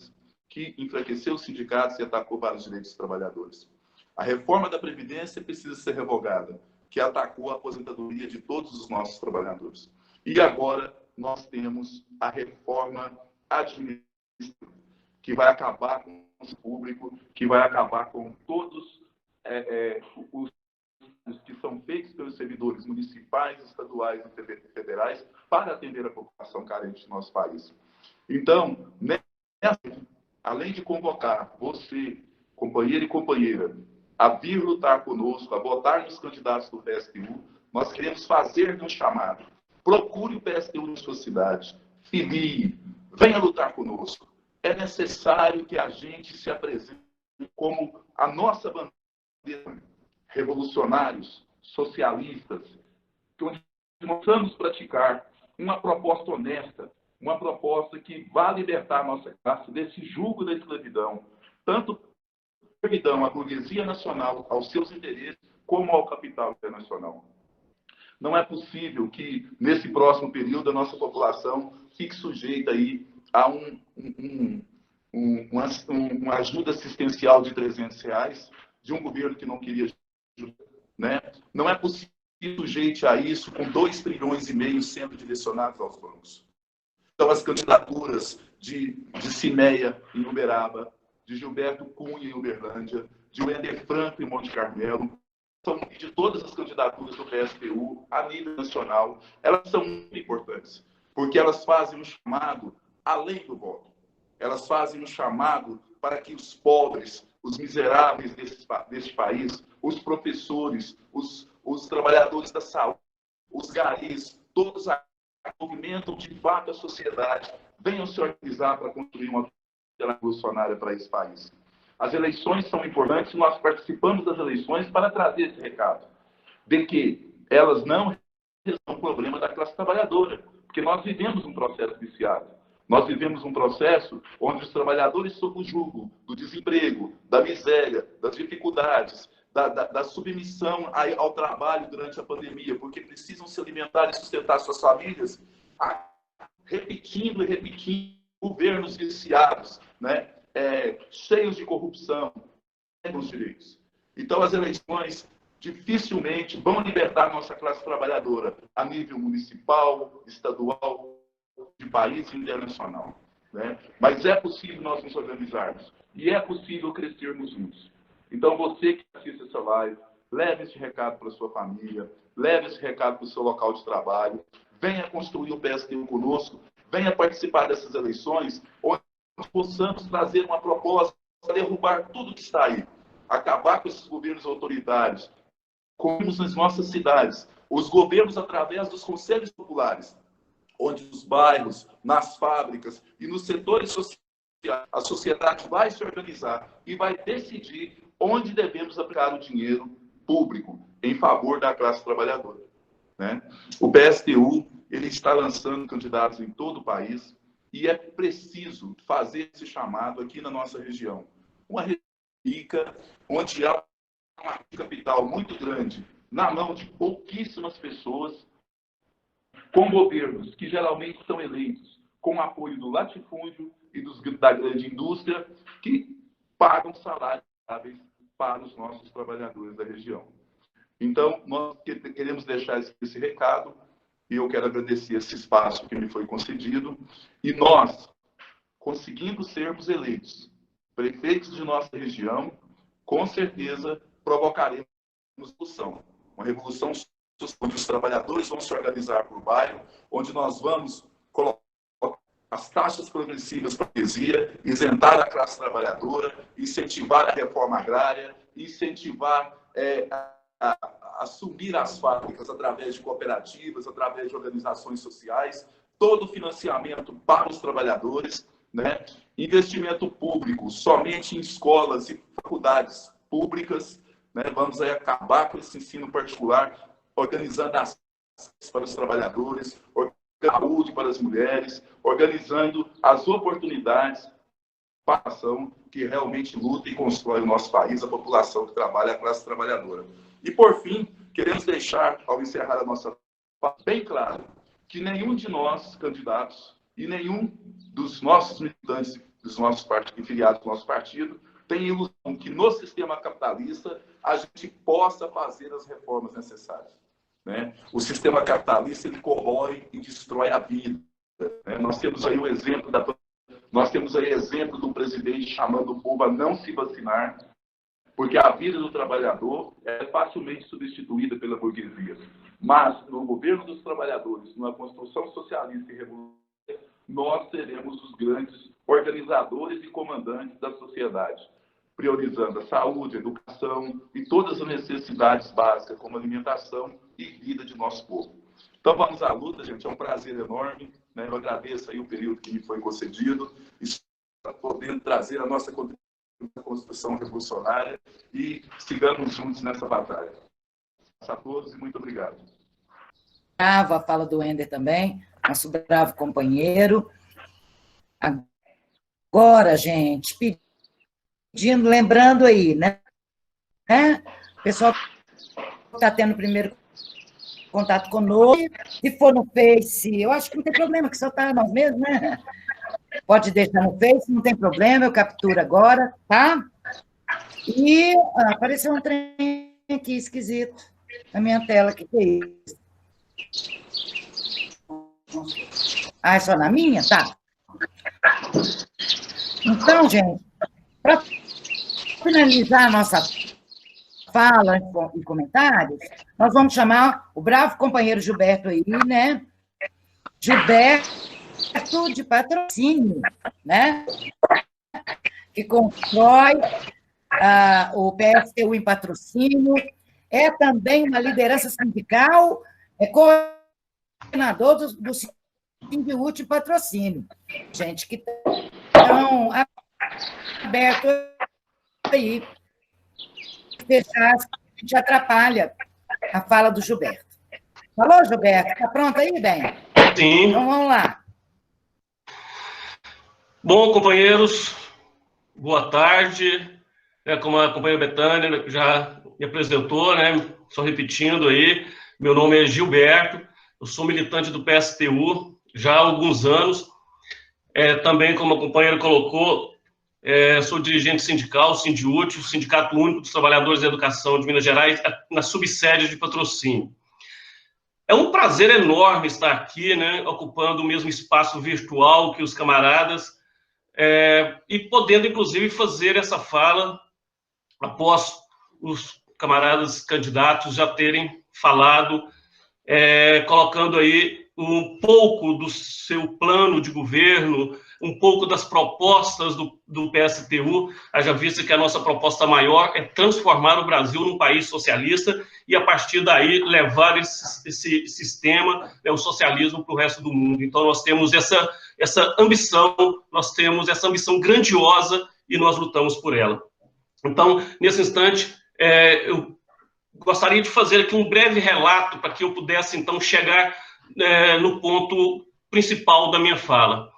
que enfraqueceu os sindicatos e atacou vários direitos dos trabalhadores. A reforma da Previdência precisa ser revogada, que atacou a aposentadoria de todos os nossos trabalhadores. E agora nós temos a reforma administrativa, que vai acabar com o público, que vai acabar com todos os que são feitos pelos servidores municipais, estaduais e federais para atender a população carente do nosso país. Então, além de convocar você, companheiro e companheira, a vir lutar conosco, a votar nos candidatos do PSTU, nós queremos fazer um chamado. Procure o PSTU na sua cidade, filie, venha lutar conosco. É necessário que a gente se apresente como a nossa bandeira, revolucionários, socialistas, onde nós vamos praticar uma proposta honesta, uma proposta que vá libertar a nossa classe desse jugo da escravidão, tanto a escravidão à burguesia nacional, aos seus interesses, como ao capital internacional. Não é possível que, nesse próximo período, a nossa população fique sujeita aí a uma ajuda assistencial de R$300 de um governo que não queria ajuda, né? Não é possível que sujeite a isso com 2,5 trilhões sendo direcionados aos bancos. Então, as candidaturas de Cimeia, em Uberaba, de Gilberto Cunha, em Uberlândia, de Wender Franco, em Monte Carmelo, de todas as candidaturas do PSTU a nível nacional, elas são muito importantes, porque elas fazem um chamado além do voto. Elas fazem um chamado para que os pobres, os miseráveis deste país, os professores, os trabalhadores da saúde, os garis, todos que movimentam de fato a sociedade, venham se organizar para construir uma revolucionária para esse país. As eleições são importantes, nós participamos das eleições para trazer esse recado, de que elas não resolvem o problema da classe trabalhadora, porque nós vivemos um processo viciado. Nós vivemos um processo onde os trabalhadores sob o jugo do desemprego, da miséria, das dificuldades, da submissão ao trabalho durante a pandemia, porque precisam se alimentar e sustentar suas famílias, repetindo e repetindo governos viciados, né? Cheios de corrupção, os direitos. Então, as eleições dificilmente vão libertar nossa classe trabalhadora a nível municipal, estadual, de país e internacional, né? Mas é possível nós nos organizarmos e é possível crescermos juntos. Então, você que assiste essa live, leve esse recado para a sua família, leve esse recado para o seu local de trabalho, venha construir o PSTU conosco, venha participar dessas eleições, onde nós possamos trazer uma proposta para derrubar tudo que está aí, acabar com esses governos autoritários, como nas nossas cidades, os governos através dos conselhos populares, onde nos bairros, nas fábricas e nos setores sociais, a sociedade vai se organizar e vai decidir onde devemos aplicar o dinheiro público em favor da classe trabalhadora, né? O PSTU ele está lançando candidatos em todo o país e é preciso fazer esse chamado aqui na nossa região. Uma região rica, onde há uma capital muito grande na mão de pouquíssimas pessoas, com governos que geralmente são eleitos com apoio do latifúndio e da grande indústria, que pagam salários para os nossos trabalhadores da região. Então, nós queremos deixar esse recado, e eu quero agradecer esse espaço que me foi concedido, e nós, conseguindo sermos eleitos prefeitos de nossa região, com certeza provocaremos uma revolução onde os trabalhadores vão se organizar por bairro, onde nós vamos colocar as taxas progressivas para a burguesia, isentar a classe trabalhadora, incentivar a reforma agrária, incentivar a assumir as fábricas através de cooperativas, através de organizações sociais, todo o financiamento para os trabalhadores, né? Investimento público somente em escolas e faculdades públicas, né? Vamos aí acabar com esse ensino particular, organizando as para os trabalhadores, saúde para as mulheres, organizando as oportunidades para a população que realmente luta e constrói o nosso país, a população que trabalha, a classe trabalhadora. E, por fim, queremos deixar, ao encerrar a nossa fala, bem claro que nenhum de nós, candidatos, e nenhum dos nossos militantes, dos nossos filiados do nosso partido, tem ilusão que no sistema capitalista a gente possa fazer as reformas necessárias, né? O sistema capitalista ele corrói e destrói a vida, né? Nós temos aí o exemplo do presidente chamando o povo a não se vacinar, porque a vida do trabalhador é facilmente substituída pela burguesia. Mas, no governo dos trabalhadores, numa construção socialista e revolucionária, nós seremos os grandes organizadores e comandantes da sociedade, priorizando a saúde, a educação e todas as necessidades básicas, como alimentação e vida de nosso povo. Então, vamos à luta, gente. É um prazer enorme, né? Eu agradeço aí o período que me foi concedido e podendo trazer a nossa contribuição na construção revolucionária e sigamos juntos nessa batalha. A todos e muito obrigado. A fala do Wender também, nosso bravo companheiro. Agora, gente, pedindo, lembrando aí, né? O pessoal está tendo o primeiro contato conosco. Se for no Face, eu acho que não tem problema, que só está nós mesmos, né? Pode deixar no Face, não tem problema, eu capturo agora, tá? E apareceu um trem aqui esquisito na minha tela, que é isso? Ah, é só na minha? Tá. Então, gente, para finalizar a nossa fala e comentários, nós vamos chamar o bravo companheiro Gilberto aí, né? Gilberto de Patrocínio, né? Que constrói o PSTU em Patrocínio, é também uma liderança sindical, é coordenador do Sindiúti Patrocínio. Gente que estão abertos aí. Fechar, a gente atrapalha a fala do Gilberto. Falou, Gilberto? Está pronto aí, bem? Sim. Então, vamos lá. Bom, companheiros, boa tarde. Como a companheira Betânia já me apresentou, né? Só repetindo aí, meu nome é Gilberto, eu sou militante do PSTU já há alguns anos. Também, como a companheira colocou, sou dirigente sindical, Sindiúti, o Sindicato Único dos Trabalhadores da Educação de Minas Gerais, na subsede de Patrocínio. É um prazer enorme estar aqui, né, ocupando o mesmo espaço virtual que os camaradas, e podendo, inclusive, fazer essa fala após os camaradas candidatos já terem falado, colocando aí um pouco do seu plano de governo, um pouco das propostas do PSTU, haja vista que a nossa proposta maior é transformar o Brasil num país socialista e, a partir daí, levar esse sistema, o socialismo, para o resto do mundo. Então, nós temos essa ambição, nós temos essa ambição grandiosa e nós lutamos por ela. Então, nesse instante, eu gostaria de fazer aqui um breve relato para que eu pudesse, então, chegar no ponto principal da minha fala.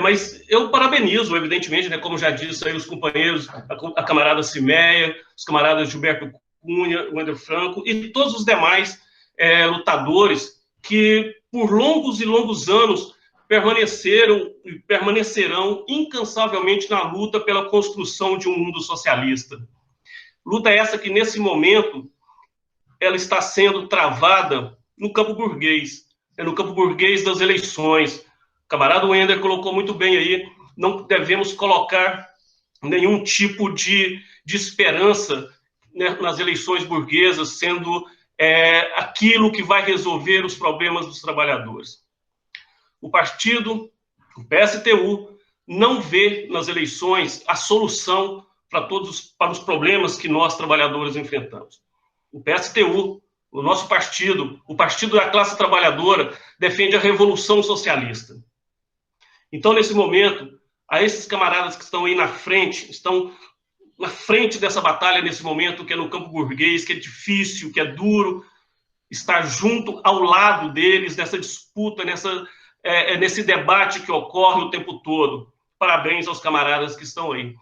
Mas eu parabenizo, evidentemente, né, como já disse aí os companheiros, a camarada Cimeia, os camaradas Gilberto Cunha, Wender Franco e todos os demais lutadores que, por longos e longos anos, permaneceram e permanecerão incansavelmente na luta pela construção de um mundo socialista. Luta essa que, nesse momento, ela está sendo travada no campo burguês, no campo burguês das eleições. O camarada Wender colocou muito bem aí, não devemos colocar nenhum tipo de esperança, né, nas eleições burguesas, sendo aquilo que vai resolver os problemas dos trabalhadores. O partido, o PSTU, não vê nas eleições a solução para os problemas que nós, trabalhadores, enfrentamos. O PSTU, o nosso partido, o partido da classe trabalhadora, defende a revolução socialista. Então, nesse momento, a esses camaradas que estão aí na frente, estão na frente dessa batalha nesse momento, que é no campo burguês, que é difícil, que é duro, estar junto, ao lado deles, nessa disputa, nesse debate que ocorre o tempo todo. Parabéns aos camaradas que estão aí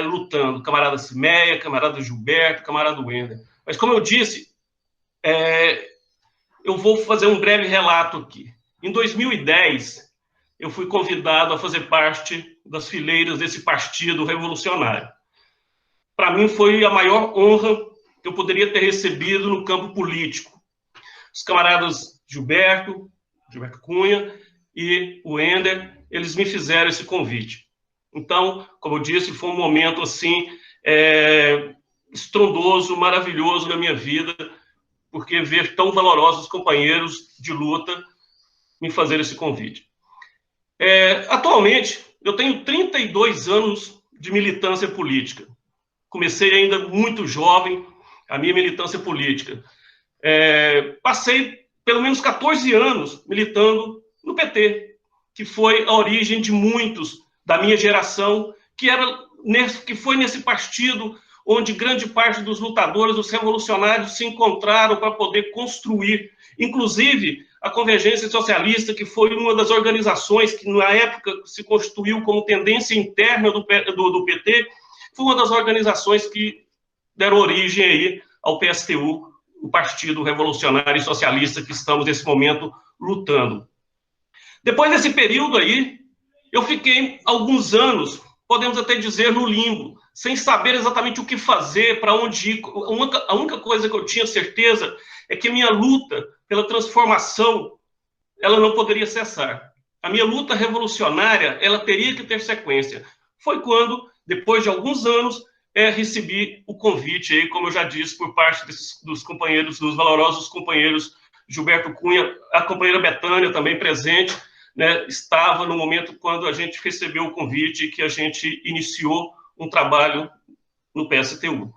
lutando. Camarada Cimeia, camarada Gilberto, camarada Wender. Mas, como eu disse, eu vou fazer um breve relato aqui. Em 2010, eu fui convidado a fazer parte das fileiras desse partido revolucionário. Para mim, foi a maior honra que eu poderia ter recebido no campo político. Os camaradas Gilberto Cunha e o Wender, eles me fizeram esse convite. Então, como eu disse, foi um momento assim estrondoso, maravilhoso na minha vida, porque ver tão valorosos companheiros de luta me fazer esse convite. Atualmente, eu tenho 32 anos de militância política. Comecei ainda muito jovem a minha militância política. Passei pelo menos 14 anos militando no PT, que foi a origem de muitos da minha geração, que foi nesse partido onde grande parte dos lutadores, dos revolucionários se encontraram para poder construir, inclusive a Convergência Socialista, que foi uma das organizações que na época se constituiu como tendência interna do PT, foi uma das organizações que deram origem aí ao PSTU, o Partido Revolucionário e Socialista que estamos nesse momento lutando. Depois desse período aí, eu fiquei alguns anos, podemos até dizer, no limbo, sem saber exatamente o que fazer, para onde ir. A única coisa que eu tinha certeza é que minha luta pela transformação, ela não poderia cessar. A minha luta revolucionária, ela teria que ter sequência. Foi quando, depois de alguns anos, recebi o convite, aí, como eu já disse, por parte dos companheiros, dos valorosos companheiros Gilberto Cunha, a companheira Betânia também presente, né, estava no momento quando a gente recebeu o convite, que a gente iniciou um trabalho no PSTU.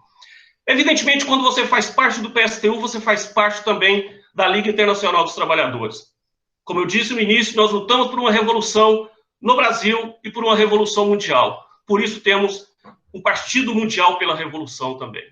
Evidentemente, quando você faz parte do PSTU, você faz parte também da Liga Internacional dos Trabalhadores. Como eu disse no início, nós lutamos por uma revolução no Brasil e por uma revolução mundial. Por isso temos um Partido Mundial pela Revolução também.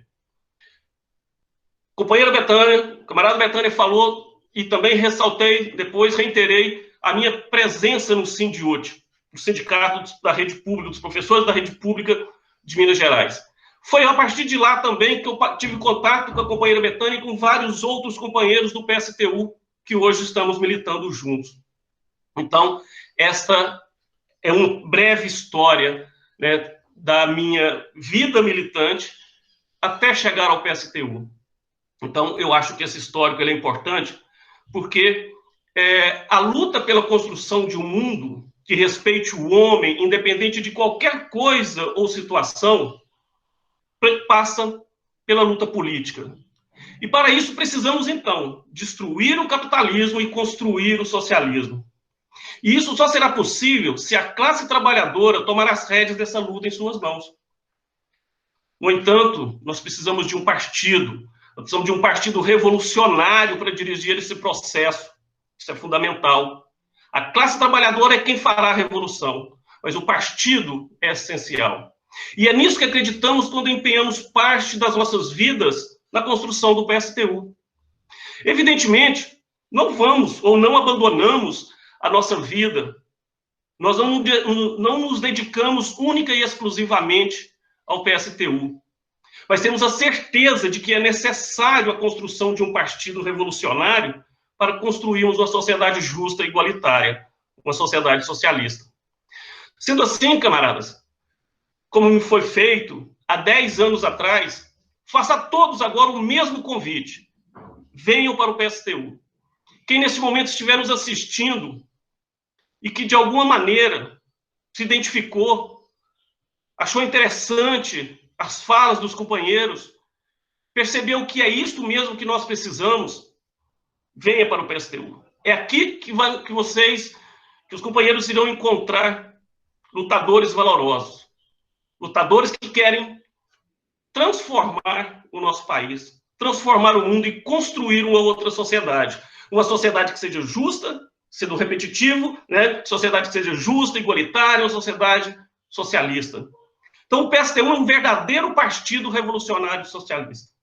Companheira Betânia, camarada Betânia falou, e também ressaltei, depois reiterei, a minha presença no Sindiúte, no sindicato da rede pública, dos professores da rede pública de Minas Gerais. Foi a partir de lá também que eu tive contato com a companheira Betânia e com vários outros companheiros do PSTU, que hoje estamos militando juntos. Então, esta é uma breve história, né, da minha vida militante até chegar ao PSTU. Então, eu acho que esse histórico ele é importante, porque a luta pela construção de um mundo que respeite o homem, independente de qualquer coisa ou situação, passa pela luta política. E para isso precisamos, então, destruir o capitalismo e construir o socialismo. E isso só será possível se a classe trabalhadora tomar as rédeas dessa luta em suas mãos. No entanto, nós precisamos de um partido, nós precisamos de um partido revolucionário para dirigir esse processo. Isso é fundamental. A classe trabalhadora é quem fará a revolução, mas o partido é essencial. E é nisso que acreditamos quando empenhamos parte das nossas vidas na construção do PSTU. Evidentemente, não vamos ou não abandonamos a nossa vida. Nós não nos dedicamos única e exclusivamente ao PSTU. Mas temos a certeza de que é necessário a construção de um partido revolucionário para construirmos uma sociedade justa e igualitária, uma sociedade socialista. Sendo assim, camaradas, como me foi feito há 10 anos atrás, faça a todos agora o mesmo convite. Venham para o PSTU. Quem nesse momento estiver nos assistindo e que de alguma maneira se identificou, achou interessante as falas dos companheiros, percebeu que é isto mesmo que nós precisamos, venha para o PSTU. É aqui que os companheiros irão encontrar lutadores valorosos, lutadores que querem transformar o nosso país, transformar o mundo e construir uma outra sociedade. Uma sociedade que seja justa, sendo repetitivo, né? Sociedade que seja justa, igualitária, uma sociedade socialista. Então, o PSTU é um verdadeiro partido revolucionário socialista.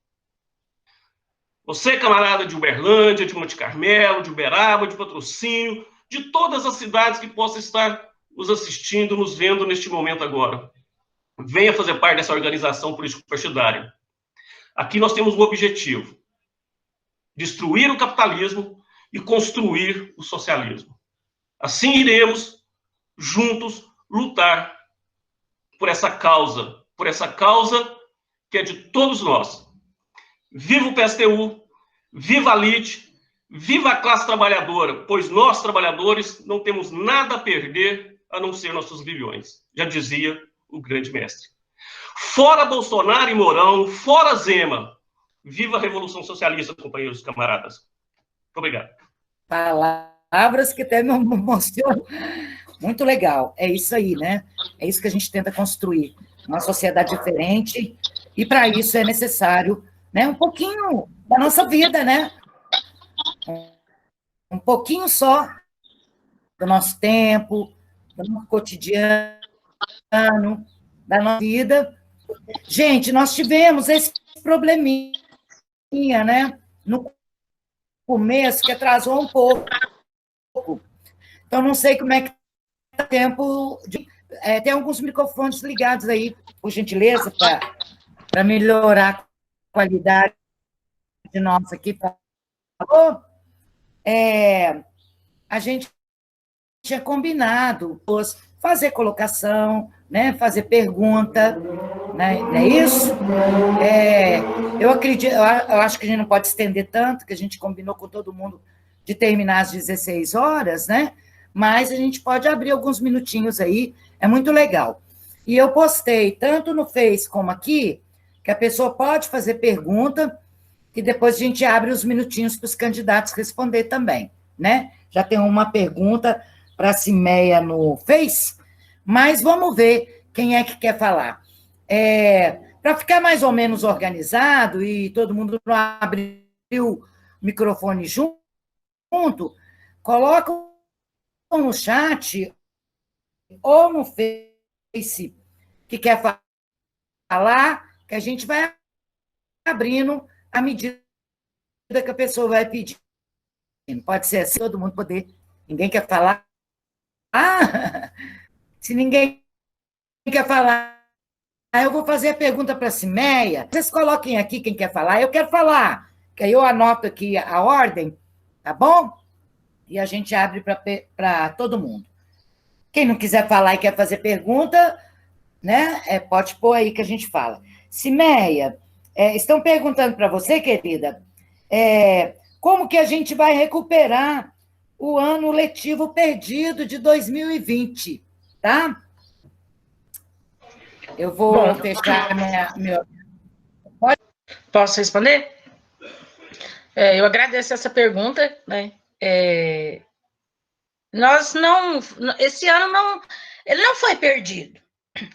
Você, camarada de Uberlândia, de Monte Carmelo, de Uberaba, de Patrocínio, de todas as cidades que possam estar nos assistindo, nos vendo neste momento agora, venha fazer parte dessa organização político-partidária. Aqui nós temos um objetivo: destruir o capitalismo e construir o socialismo. Assim iremos, juntos, lutar por essa causa que é de todos nós. Viva o PSTU, viva a LIT, viva a classe trabalhadora, pois nós, trabalhadores, não temos nada a perder a não ser nossos grilhões, já dizia o grande mestre. Fora Bolsonaro e Mourão, fora Zema. Viva a Revolução Socialista, companheiros e camaradas. Muito obrigado. Palavras que até me emocionam. Muito legal. É isso aí, né? É isso que a gente tenta construir. Uma sociedade diferente. E, para isso, é necessário, né, um pouquinho da nossa vida, né? Um pouquinho só do nosso tempo, do nosso cotidiano, da nossa vida. Gente, nós tivemos esse probleminha, né? No começo, que atrasou um pouco. Então, não sei como é que está o tempo. Tem alguns microfones ligados aí, por gentileza, para melhorar a qualidade nossa aqui. A gente tinha combinado fazer colocação, né, fazer pergunta, né, não é isso? Eu acredito, eu acho que a gente não pode estender tanto, que a gente combinou com todo mundo de terminar às 16 horas, né? Mas a gente pode abrir alguns minutinhos aí, é muito legal. E eu postei tanto no Face como aqui, que a pessoa pode fazer pergunta, que depois a gente abre os minutinhos para os candidatos responder também, né? Já tem uma pergunta para a Cimeia no Face, mas vamos ver quem é que quer falar. Para ficar mais ou menos organizado e todo mundo não abrir o microfone junto, coloca no chat ou no Face que quer falar, que a gente vai abrindo à medida que a pessoa vai pedindo. Pode ser assim, todo mundo poder. Ninguém quer falar? Se ninguém quer falar, eu vou fazer a pergunta para a Cimeia. Vocês coloquem aqui quem quer falar. Eu quero falar, que aí eu anoto aqui a ordem, tá bom? E a gente abre para todo mundo. Quem não quiser falar e quer fazer pergunta, né, pode pôr aí que a gente fala. Cimeia, estão perguntando para você, querida, como que a gente vai recuperar o ano letivo perdido de 2020, tá? Eu vou fechar meu... Posso responder? Eu agradeço essa pergunta, né? Esse ano ele não foi perdido.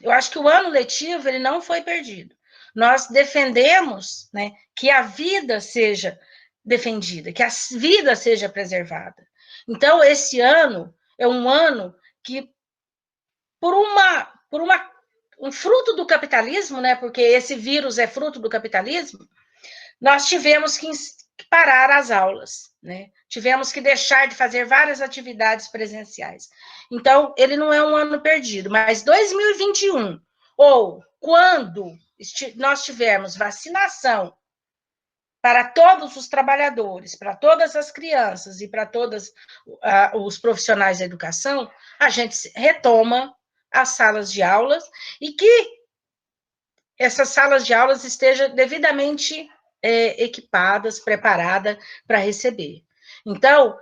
Eu acho que o ano letivo ele não foi perdido. Nós defendemos, né, que a vida seja defendida, que a vida seja preservada. Então, esse ano é um ano que, por um fruto do capitalismo, né, porque esse vírus é fruto do capitalismo, nós tivemos que parar as aulas, né? Tivemos que deixar de fazer várias atividades presenciais. Então, ele não é um ano perdido, mas 2021, ou quando nós tivermos vacinação para todos os trabalhadores, para todas as crianças e para todos os profissionais da educação, a gente retoma as salas de aulas e que essas salas de aulas estejam devidamente equipadas, preparadas para receber. Então,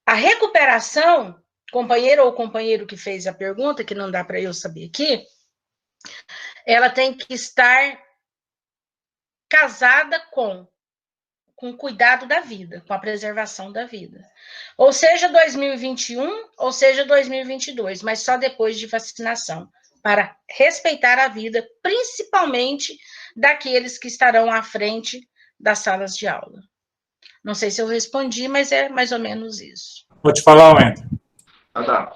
a recuperação, companheiro ou companheiro que fez a pergunta, que não dá para eu saber aqui, ela tem que estar casada com cuidado da vida, com a preservação da vida. Ou seja, 2021, ou seja, 2022, mas só depois de vacinação, para respeitar a vida, principalmente daqueles que estarão à frente das salas de aula. Não sei se eu respondi, mas é mais ou menos isso. Vou te falar, Wendel. Tá.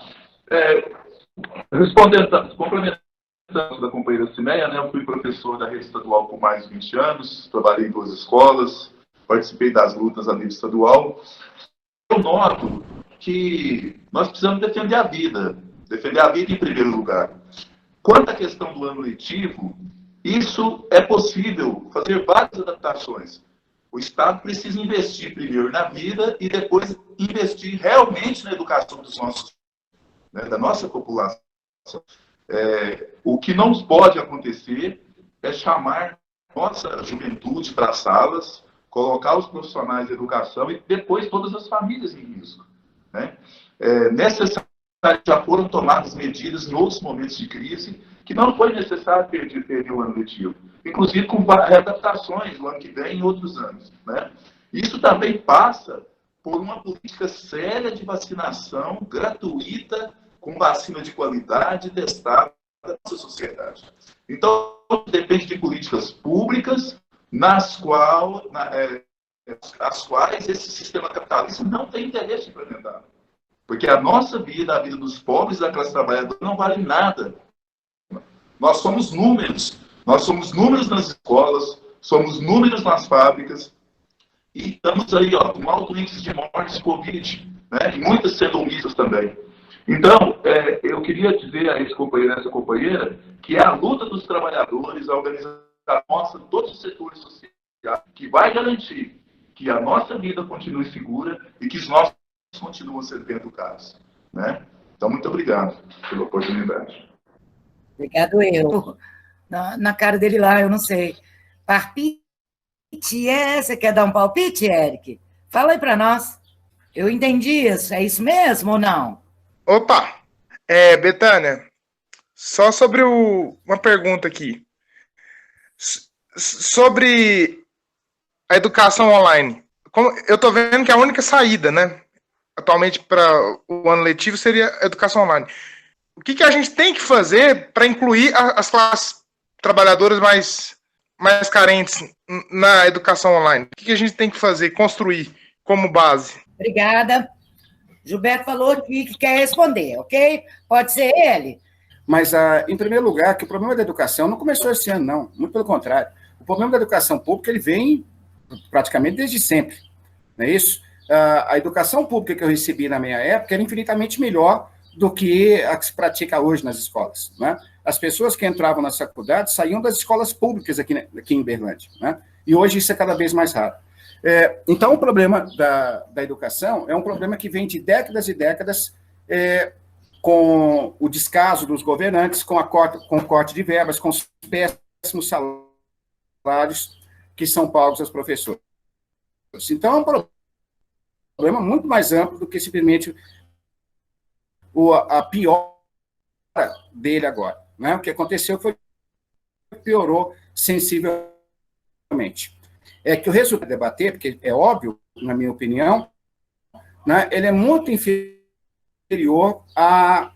Respondendo, complementando da companheira Cimeia, né, eu fui professor da rede estadual por mais de 20 anos, trabalhei em 2 escolas, participei das lutas a nível estadual. Eu noto que nós precisamos defender a vida em primeiro lugar. Quanto à questão do ano letivo, isso é possível fazer várias adaptações. O Estado precisa investir primeiro na vida e depois investir realmente na educação dos nossos, né, da nossa população. O que não pode acontecer é chamar nossa juventude para as salas, colocar os profissionais de educação e depois todas as famílias em risco, né? É necessário já foram tomadas medidas em outros momentos de crise que não foi necessário perder o ano letivo, inclusive com readaptações no ano que vem e em outros anos, né? Isso também passa por uma política séria de vacinação gratuita, com vacina de qualidade testada na nossa sociedade. Então, depende de políticas públicas as quais esse sistema capitalista não tem interesse em implementar. Porque a nossa vida, a vida dos pobres da classe trabalhadora, não vale nada. Nós somos números nas escolas, somos números nas fábricas, e estamos aí, ó, com alto índice de mortes de Covid, né? E muitas sendo omisas também. Então, eu queria dizer a esse companheiro e essa companheira que é a luta dos trabalhadores, a organização nossa, todos os setores sociais, que vai garantir que a nossa vida continue segura e que os nossos continuam sendo bem educados, né? Então, muito obrigado pela oportunidade. Obrigado eu. Na cara dele lá, eu não sei. Palpite você quer dar um palpite, Eric? Fala aí para nós. Eu entendi isso, é isso mesmo ou não? Opa! Betânia, só sobre uma pergunta aqui. Sobre a educação online. Eu estou vendo que a única saída, né, atualmente para o ano letivo seria a educação online. O que a gente tem que fazer para incluir as classes trabalhadoras mais carentes na educação online? O que a gente tem que fazer, construir como base? Obrigada. Gilberto falou aqui que quer responder, ok? Pode ser ele? Mas, em primeiro lugar, que o problema da educação não começou esse ano, não. Muito pelo contrário. O problema da educação pública, ele vem praticamente desde sempre. Não é isso? A educação pública que eu recebi na minha época era infinitamente melhor do que a que se pratica hoje nas escolas, né? As pessoas que entravam nas faculdades saíam das escolas públicas aqui em Uberlândia, né? E hoje isso é cada vez mais raro. Então, o problema da educação é um problema que vem de décadas e décadas, com o descaso dos governantes, com o corte de verbas, com os péssimos salários que são pagos aos professores. Então, é um problema muito mais amplo do que simplesmente a piora dele agora, né? O que aconteceu foi que piorou sensivelmente. É que o resultado de debater, porque é óbvio, na minha opinião, né, ele é muito inferior às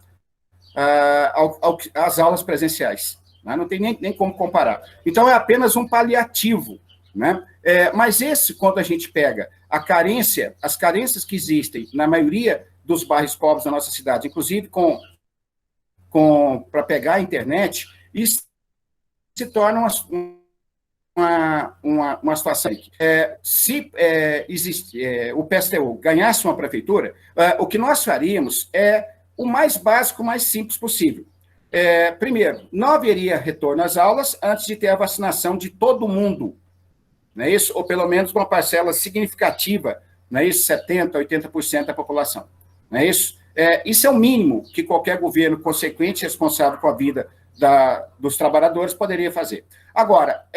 aulas presenciais, né? Não tem nem como comparar. Então, é apenas um paliativo, né? Mas quando a gente pega as carências que existem na maioria dos bairros pobres da nossa cidade, inclusive para pegar a internet, isso se torna uma situação. Se o PSTU ganhasse uma prefeitura, o que nós faríamos é o mais básico, o mais simples possível. Primeiro, não haveria retorno às aulas antes de ter a vacinação de todo mundo, não é isso? Ou pelo menos uma parcela significativa, não é isso? 70%, 80% da população. Não é isso? Isso é o mínimo que qualquer governo consequente e responsável com a vida dos trabalhadores poderia fazer. Agora,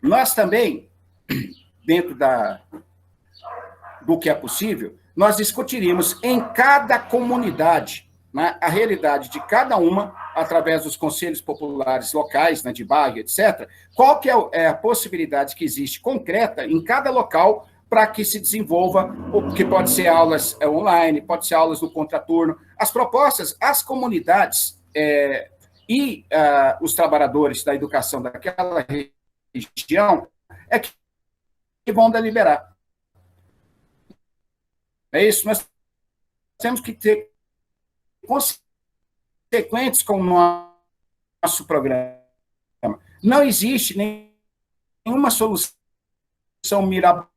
nós também, dentro do que é possível, nós discutiríamos em cada comunidade, né, a realidade de cada uma, através dos conselhos populares locais, né, de bairro, etc., qual que é a possibilidade que existe concreta em cada local para que se desenvolva, que pode ser aulas online, pode ser aulas no contraturno. As propostas, as comunidades e os trabalhadores da educação daquela região é que vão deliberar. É isso, nós temos que ter consequentes com o nosso programa. Não existe nenhuma solução mirabolante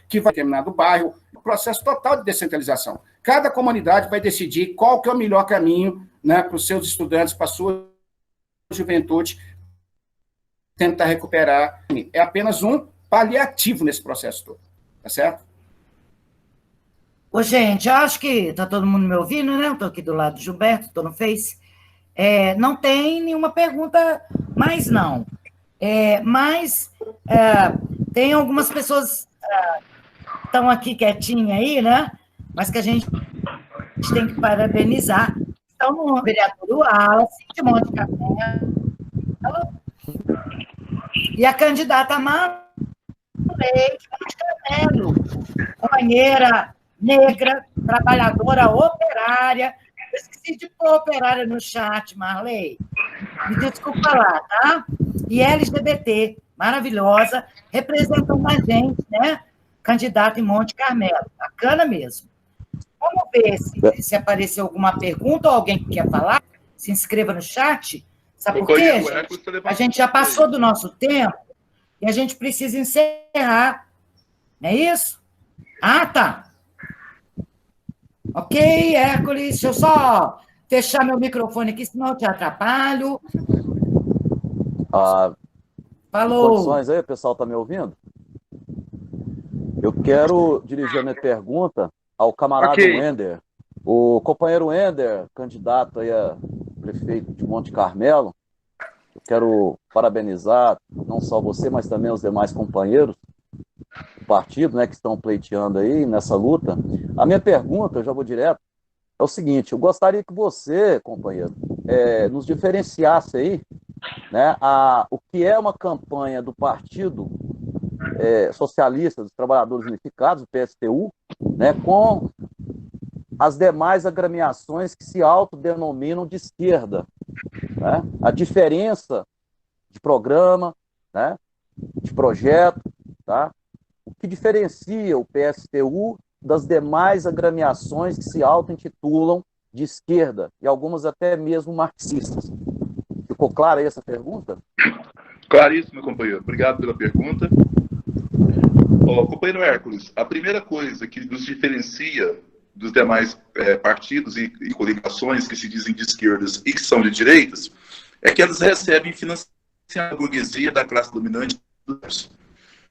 que vai determinar do bairro, o processo total de descentralização. Cada comunidade vai decidir qual que é o melhor caminho, né, para os seus estudantes, para a sua juventude, tentar recuperar. É apenas um paliativo nesse processo todo, tá certo? Ô, gente, eu acho que está todo mundo me ouvindo, né? Estou aqui do lado do Gilberto, estou no Face. Não tem nenhuma pergunta mais, não. Mas tem algumas pessoas que estão aqui quietinhas aí, né? mas que a gente tem que parabenizar. Então, o vereador Wallace, de Monte Carmelo, e a candidata Marley, de Monte Carmelo, companheira negra, trabalhadora operária. Eu esqueci de pôr operária no chat, Marley. Me desculpa lá, tá? E LGBT, maravilhosa, representando a gente, né? Candidata em Monte Carmelo. Bacana mesmo. Vamos ver se apareceu alguma pergunta ou alguém que quer falar. Se inscreva no chat. Sabe por quê, gente? A gente já passou do nosso tempo e a gente precisa encerrar. Não é isso? Ah, tá. Ok, Hércules, deixa eu só fechar meu microfone aqui, senão eu te atrapalho. Falou. Condições aí, o pessoal está me ouvindo? Eu quero dirigir a minha pergunta ao camarada Wender. O companheiro Wender, candidato aí a prefeito de Monte Carmelo, eu quero parabenizar não só você, mas também os demais companheiros do partido, né, que estão pleiteando aí nessa luta. A minha pergunta, eu já vou direto, é o seguinte: eu gostaria que você, companheiro, nos diferenciasse aí, né, o que é uma campanha do Partido Socialista dos Trabalhadores Unificados, o PSTU, né, com as demais agremiações que se autodenominam de esquerda, né? A diferença de programa, né, de projeto, tá? O que diferencia o PSTU das demais agremiações que se auto-intitulam de esquerda, e algumas até mesmo marxistas. Ficou clara aí essa pergunta? Claríssimo, companheiro. Obrigado pela pergunta. Companheiro Hércules, a primeira coisa que nos diferencia dos demais partidos e coligações que se dizem de esquerdas e que são de direitas é que elas recebem financiamento da burguesia, da classe dominante.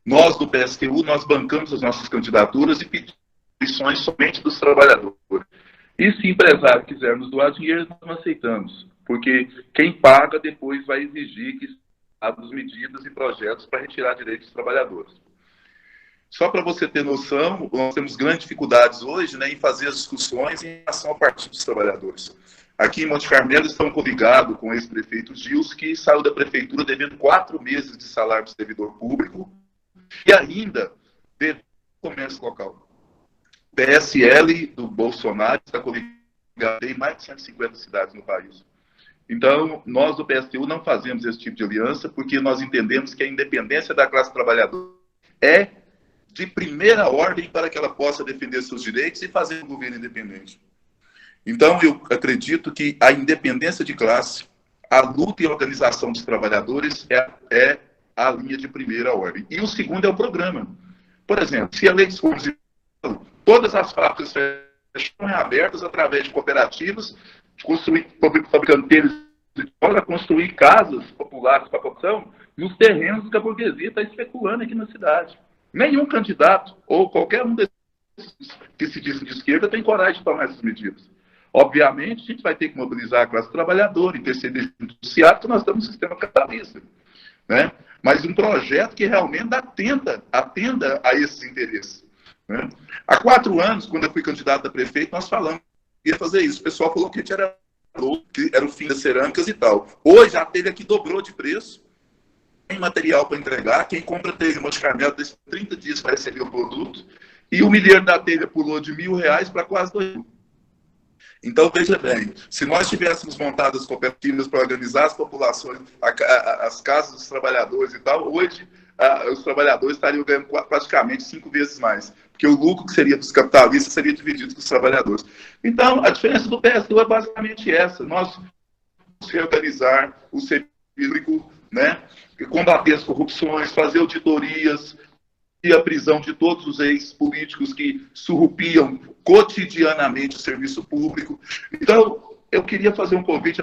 Nós, do PSTU, nós bancamos as nossas candidaturas e pedimos eleições somente dos trabalhadores. E se empresário quiser nos doar dinheiro, nós não aceitamos, porque quem paga depois vai exigir que as medidas e projetos para retirar direitos dos trabalhadores. Só para você ter noção, nós temos grandes dificuldades hoje, né, em fazer as discussões em relação ao Partido dos Trabalhadores. Aqui em Monte Carmelo estão coligados com o ex-prefeito Gils, que saiu da prefeitura devendo 4 meses de salário do servidor público e ainda devendo comércio local. PSL do Bolsonaro está coligado em mais de 150 cidades no país. Então, nós do PSTU não fazemos esse tipo de aliança porque nós entendemos que a independência da classe trabalhadora é de primeira ordem para que ela possa defender seus direitos e fazer um governo independente. Então, eu acredito que a independência de classe, a luta e a organização dos trabalhadores é a linha de primeira ordem. E o segundo é o programa. Por exemplo, se a lei dispõe, todas as fábricas estão abertas através de cooperativas, fabricando tênis para construir casas populares para a população nos terrenos que a burguesia está especulando aqui na cidade. Nenhum candidato, ou qualquer um desses que se dizem de esquerda, tem coragem de tomar essas medidas. Obviamente, a gente vai ter que mobilizar a classe trabalhadora, interceder junto do SEAD, porque nós estamos no sistema capitalista. Né? Mas um projeto que realmente atenda a esses interesses. Né? Há 4 anos, quando eu fui candidato a prefeito, nós falamos que ia fazer isso. O pessoal falou que a gente era louco, que era o fim das cerâmicas e tal. Hoje, a telha aqui dobrou de preço. Tem material para entregar. Quem compra telha em Monte Carmelo tem 30 dias para receber o produto. E o milheiro da telha pulou de R$1.000 para quase R$2.000. Então, veja bem, se nós tivéssemos montado as cooperativas para organizar as populações, as casas dos trabalhadores e tal, hoje os trabalhadores estariam ganhando praticamente 5 vezes mais. Porque o lucro que seria dos capitalistas seria dividido com os trabalhadores. Então, a diferença do PSTU é basicamente essa. Nós vamos reorganizar o serviço público, né? Combater as corrupções, fazer auditorias e a prisão de todos os ex-políticos que surrupiam cotidianamente o serviço público. Então, eu queria fazer um convite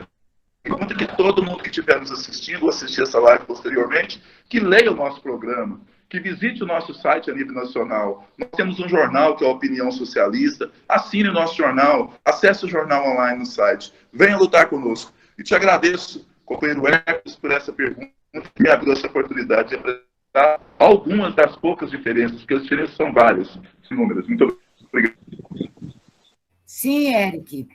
que todo mundo que estiver nos assistindo, ou assistir essa live posteriormente, que leia o nosso programa, que visite o nosso site a nível nacional. Nós temos um jornal que é a Opinião Socialista. Assine o nosso jornal, acesse o jornal online no site. Venha lutar conosco. E te agradeço, companheiro Hércules, por essa pergunta, que me abriu essa oportunidade de apresentar algumas das poucas diferenças, porque as diferenças são várias, inúmeras. Muito obrigado. Sim, Eric.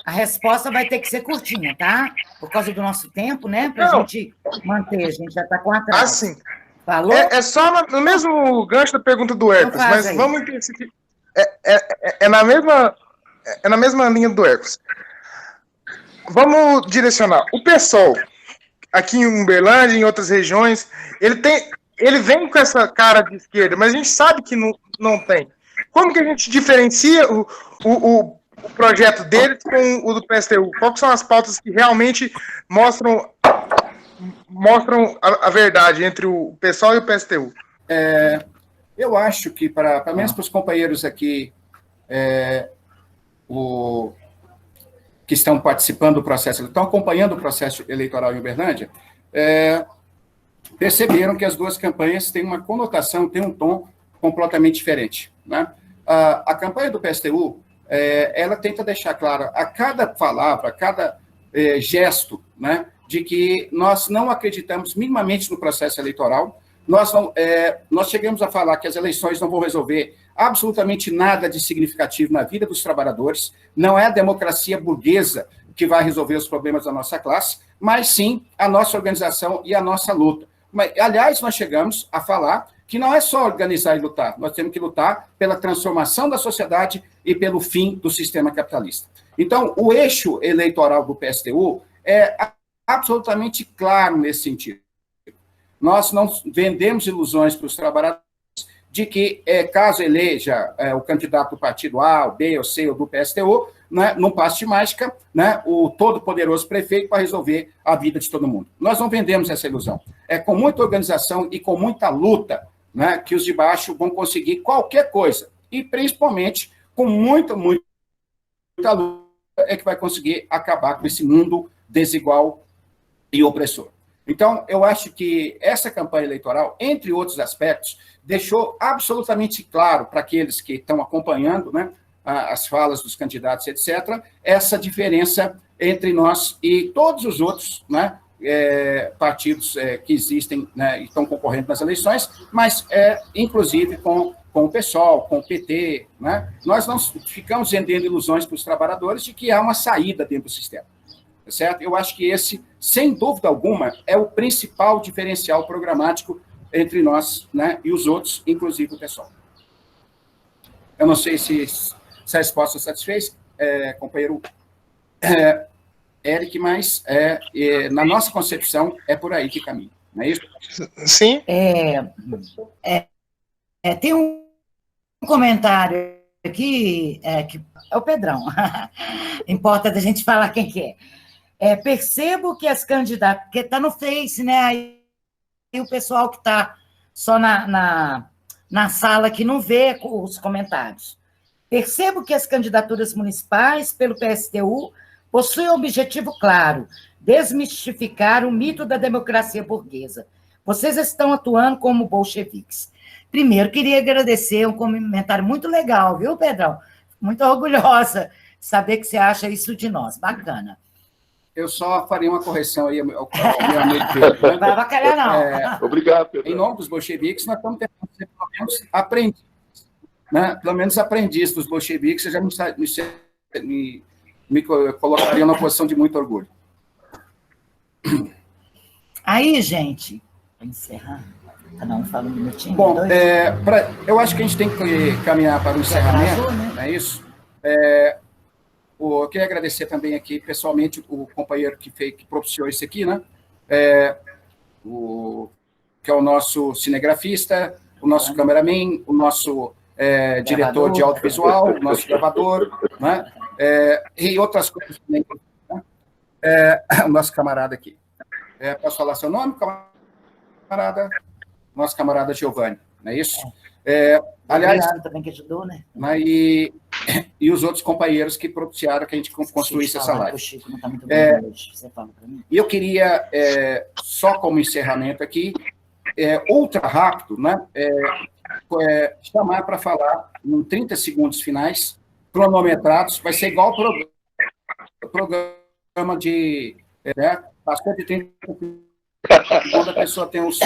A resposta vai ter que ser curtinha, tá? Por causa do nosso tempo, né? Para a gente manter, a gente já está com atraso. Ah, sim. Falou? É só no mesmo gancho da pergunta do Hércules, mas aí. vamos intensificar. É na mesma linha do Hércules. Vamos direcionar. O PSOL, aqui em Uberlândia, em outras regiões, ele vem com essa cara de esquerda, mas a gente sabe que não tem. Como que a gente diferencia o projeto deles com o do PSTU? Quais são as pautas que realmente mostram a verdade entre o PSOL e o PSTU? Eu acho que, pelo menos para os companheiros aqui que estão participando do processo, estão acompanhando o processo eleitoral em Uberlândia, perceberam que as duas campanhas têm uma conotação, têm um tom completamente diferente, né? A campanha do PSTU, ela tenta deixar claro a cada palavra, a cada gesto, né, de que nós não acreditamos minimamente no processo eleitoral. Nós chegamos a falar que as eleições não vão resolver absolutamente nada de significativo na vida dos trabalhadores, não é a democracia burguesa que vai resolver os problemas da nossa classe, mas sim a nossa organização e a nossa luta. Aliás, nós chegamos a falar que não é só organizar e lutar, nós temos que lutar pela transformação da sociedade e pelo fim do sistema capitalista. Então, o eixo eleitoral do PSTU é absolutamente claro nesse sentido. Nós não vendemos ilusões para os trabalhadores de que, caso eleja o candidato do partido A, B, ou C, ou do PSTU, né, num passe de mágica, né, o todo-poderoso prefeito para resolver a vida de todo mundo. Nós não vendemos essa ilusão. É com muita organização e com muita luta, né, que os de baixo vão conseguir qualquer coisa. E, principalmente, com muita luta, é que vai conseguir acabar com esse mundo desigual e opressor. Então, eu acho que essa campanha eleitoral, entre outros aspectos, deixou absolutamente claro para aqueles que estão acompanhando, né, as falas dos candidatos, etc., essa diferença entre nós e todos os outros, né, partidos que existem, né, e estão concorrendo nas eleições, mas inclusive com o PSOL, com o PT. Né, nós não ficamos vendendo ilusões para os trabalhadores de que há uma saída dentro do sistema. Certo? Eu acho que esse, sem dúvida alguma, é o principal diferencial programático entre nós, né, e os outros, inclusive o pessoal. Eu não sei se a resposta satisfez, companheiro Eric, mas na nossa concepção é por aí que caminha, não é isso? Sim. Tem um comentário aqui, que é o Pedrão, importa da gente falar quem que é. Percebo que as candidatas, porque está no Face, né? Aí o pessoal que está só na sala que não vê os comentários. Percebo que as candidaturas municipais pelo PSTU possuem um objetivo claro: desmistificar o mito da democracia burguesa. Vocês estão atuando como bolcheviques. Primeiro, queria agradecer um comentário muito legal, viu, Pedrão? Muito orgulhosa de saber que você acha isso de nós. Bacana. Eu só faria uma correção aí ao meu amigo Pedro. Não vai bacalhar, não. Obrigado, Pedro. Em nome dos bolcheviques, nós estamos tentando ser, pelo menos, aprendizes. Né? Pelo menos aprendizes dos bolcheviques, eu já me colocaria numa posição de muito orgulho. Aí, gente, vou encerrar. Cada um fala um minutinho. Bom, eu acho que a gente tem que caminhar para o encerramento, não é isso? Eu queria agradecer também aqui, pessoalmente, o companheiro que propiciou isso aqui, né? Que é o nosso cinegrafista, o nosso cameraman, o nosso diretor de audiovisual, o nosso gravador, né? E outras coisas também. Né? O nosso camarada aqui. Posso falar seu nome, camarada? Nosso camarada Giovanni, não é isso? Aliás, também que ajudou, né? E os outros companheiros que propiciaram que a gente construísse essa live. E eu queria, só como encerramento aqui, ultra rápido, né, chamar para falar em 30 segundos finais, cronometrados, vai ser igual ao programa de... passou de 30 segundos. Quando a pessoa tem um som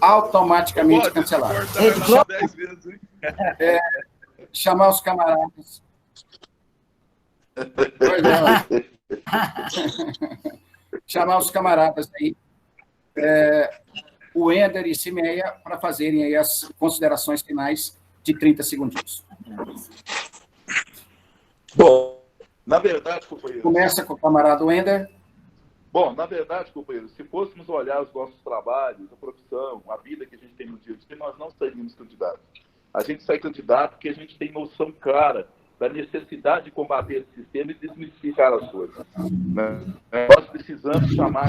automaticamente cancelado. Chamar os camaradas Pois é. Chamar os camaradas aí, o Ender e Cimeia, para fazerem aí as considerações finais de 30 segundinhos. Bom, na verdade, companheiro... Começa com o camarada Ender. Bom, na verdade, companheiro, se fôssemos olhar os nossos trabalhos, a profissão, a vida que a gente tem no dia a dia, nós não seríamos candidatos. A gente sai candidato porque a gente tem noção clara da necessidade de combater esse sistema e desmistificar as coisas. Né? Nós precisamos chamar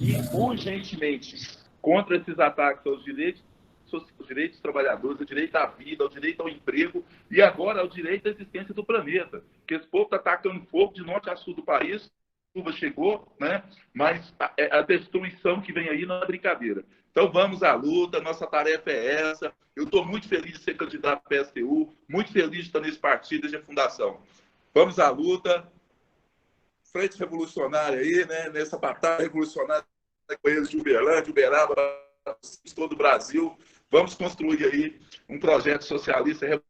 e urgentemente contra esses ataques aos direitos dos trabalhadores, ao direito à vida, ao direito ao emprego e agora ao direito à existência do planeta. Porque esse povo está atacando fogo de norte a sul do país, a chuva chegou, né? Mas a destruição que vem aí não é brincadeira. Então vamos à luta, nossa tarefa é essa. Eu estou muito feliz de ser candidato ao PSTU, muito feliz de estar nesse partido desde a fundação. Vamos à luta, frente revolucionária aí, né? Nessa batalha revolucionária com eles de Uberlândia, Uberaba, todo o Brasil. Vamos construir aí um projeto socialista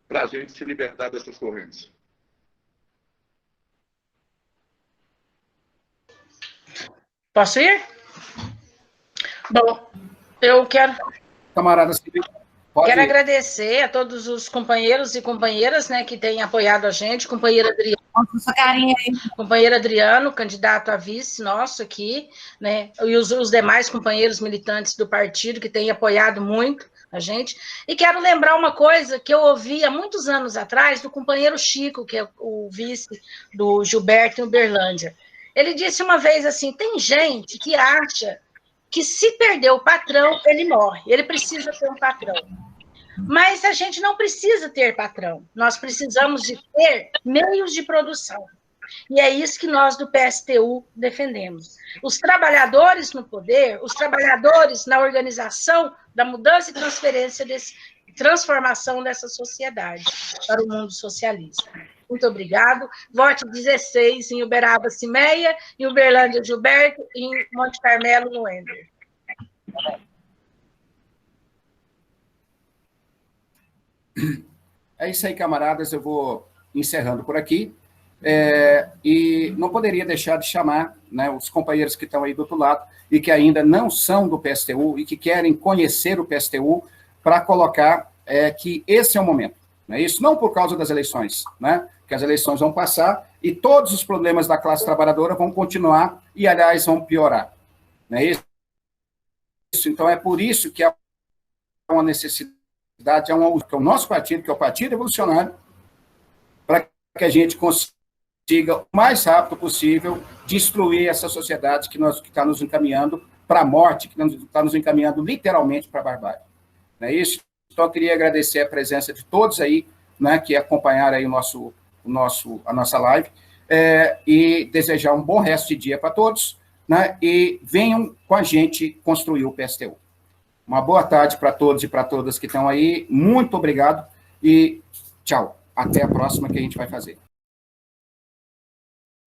para a gente se libertar dessas correntes. Posso ir? Bom, eu quero agradecer a todos os companheiros e companheiras, né, que têm apoiado a gente, companheiro Adriano, candidato a vice nosso aqui, né, e os demais companheiros militantes do partido que têm apoiado muito a gente. E quero lembrar uma coisa que eu ouvi há muitos anos atrás do companheiro Chico, que é o vice do Gilberto em Uberlândia. Ele disse uma vez assim, tem gente que acha que se perder o patrão, ele morre. Ele precisa ter um patrão. Mas a gente não precisa ter patrão. Nós precisamos de ter meios de produção. E é isso que nós do PSTU defendemos. Os trabalhadores no poder, os trabalhadores na organização da mudança e transformação dessa sociedade para o mundo socialista. Muito obrigado. Vote 16 em Uberaba, Cimeia, em Uberlândia, Gilberto, e em Monte Carmelo, no Ender. É isso aí, camaradas. Eu vou encerrando por aqui. E não poderia deixar de chamar, né, os companheiros que estão aí do outro lado e que ainda não são do PSTU e que querem conhecer o PSTU para colocar que esse é o momento. Né? Isso não por causa das eleições, né? Que as eleições vão passar e todos os problemas da classe trabalhadora vão continuar e, aliás, vão piorar. Não é isso? Então, é por isso que há uma necessidade, que é o nosso partido, que é o Partido Revolucionário, para que a gente consiga, o mais rápido possível, destruir essa sociedade que está nos encaminhando para a morte, que está nos encaminhando literalmente para a barbárie. Não é isso? Então, eu queria agradecer a presença de todos aí, né, que acompanharam aí a nossa live, e desejar um bom resto de dia para todos, né, e venham com a gente construir o PSTU. Uma boa tarde para todos e para todas que estão aí, muito obrigado e tchau. Até a próxima que a gente vai fazer.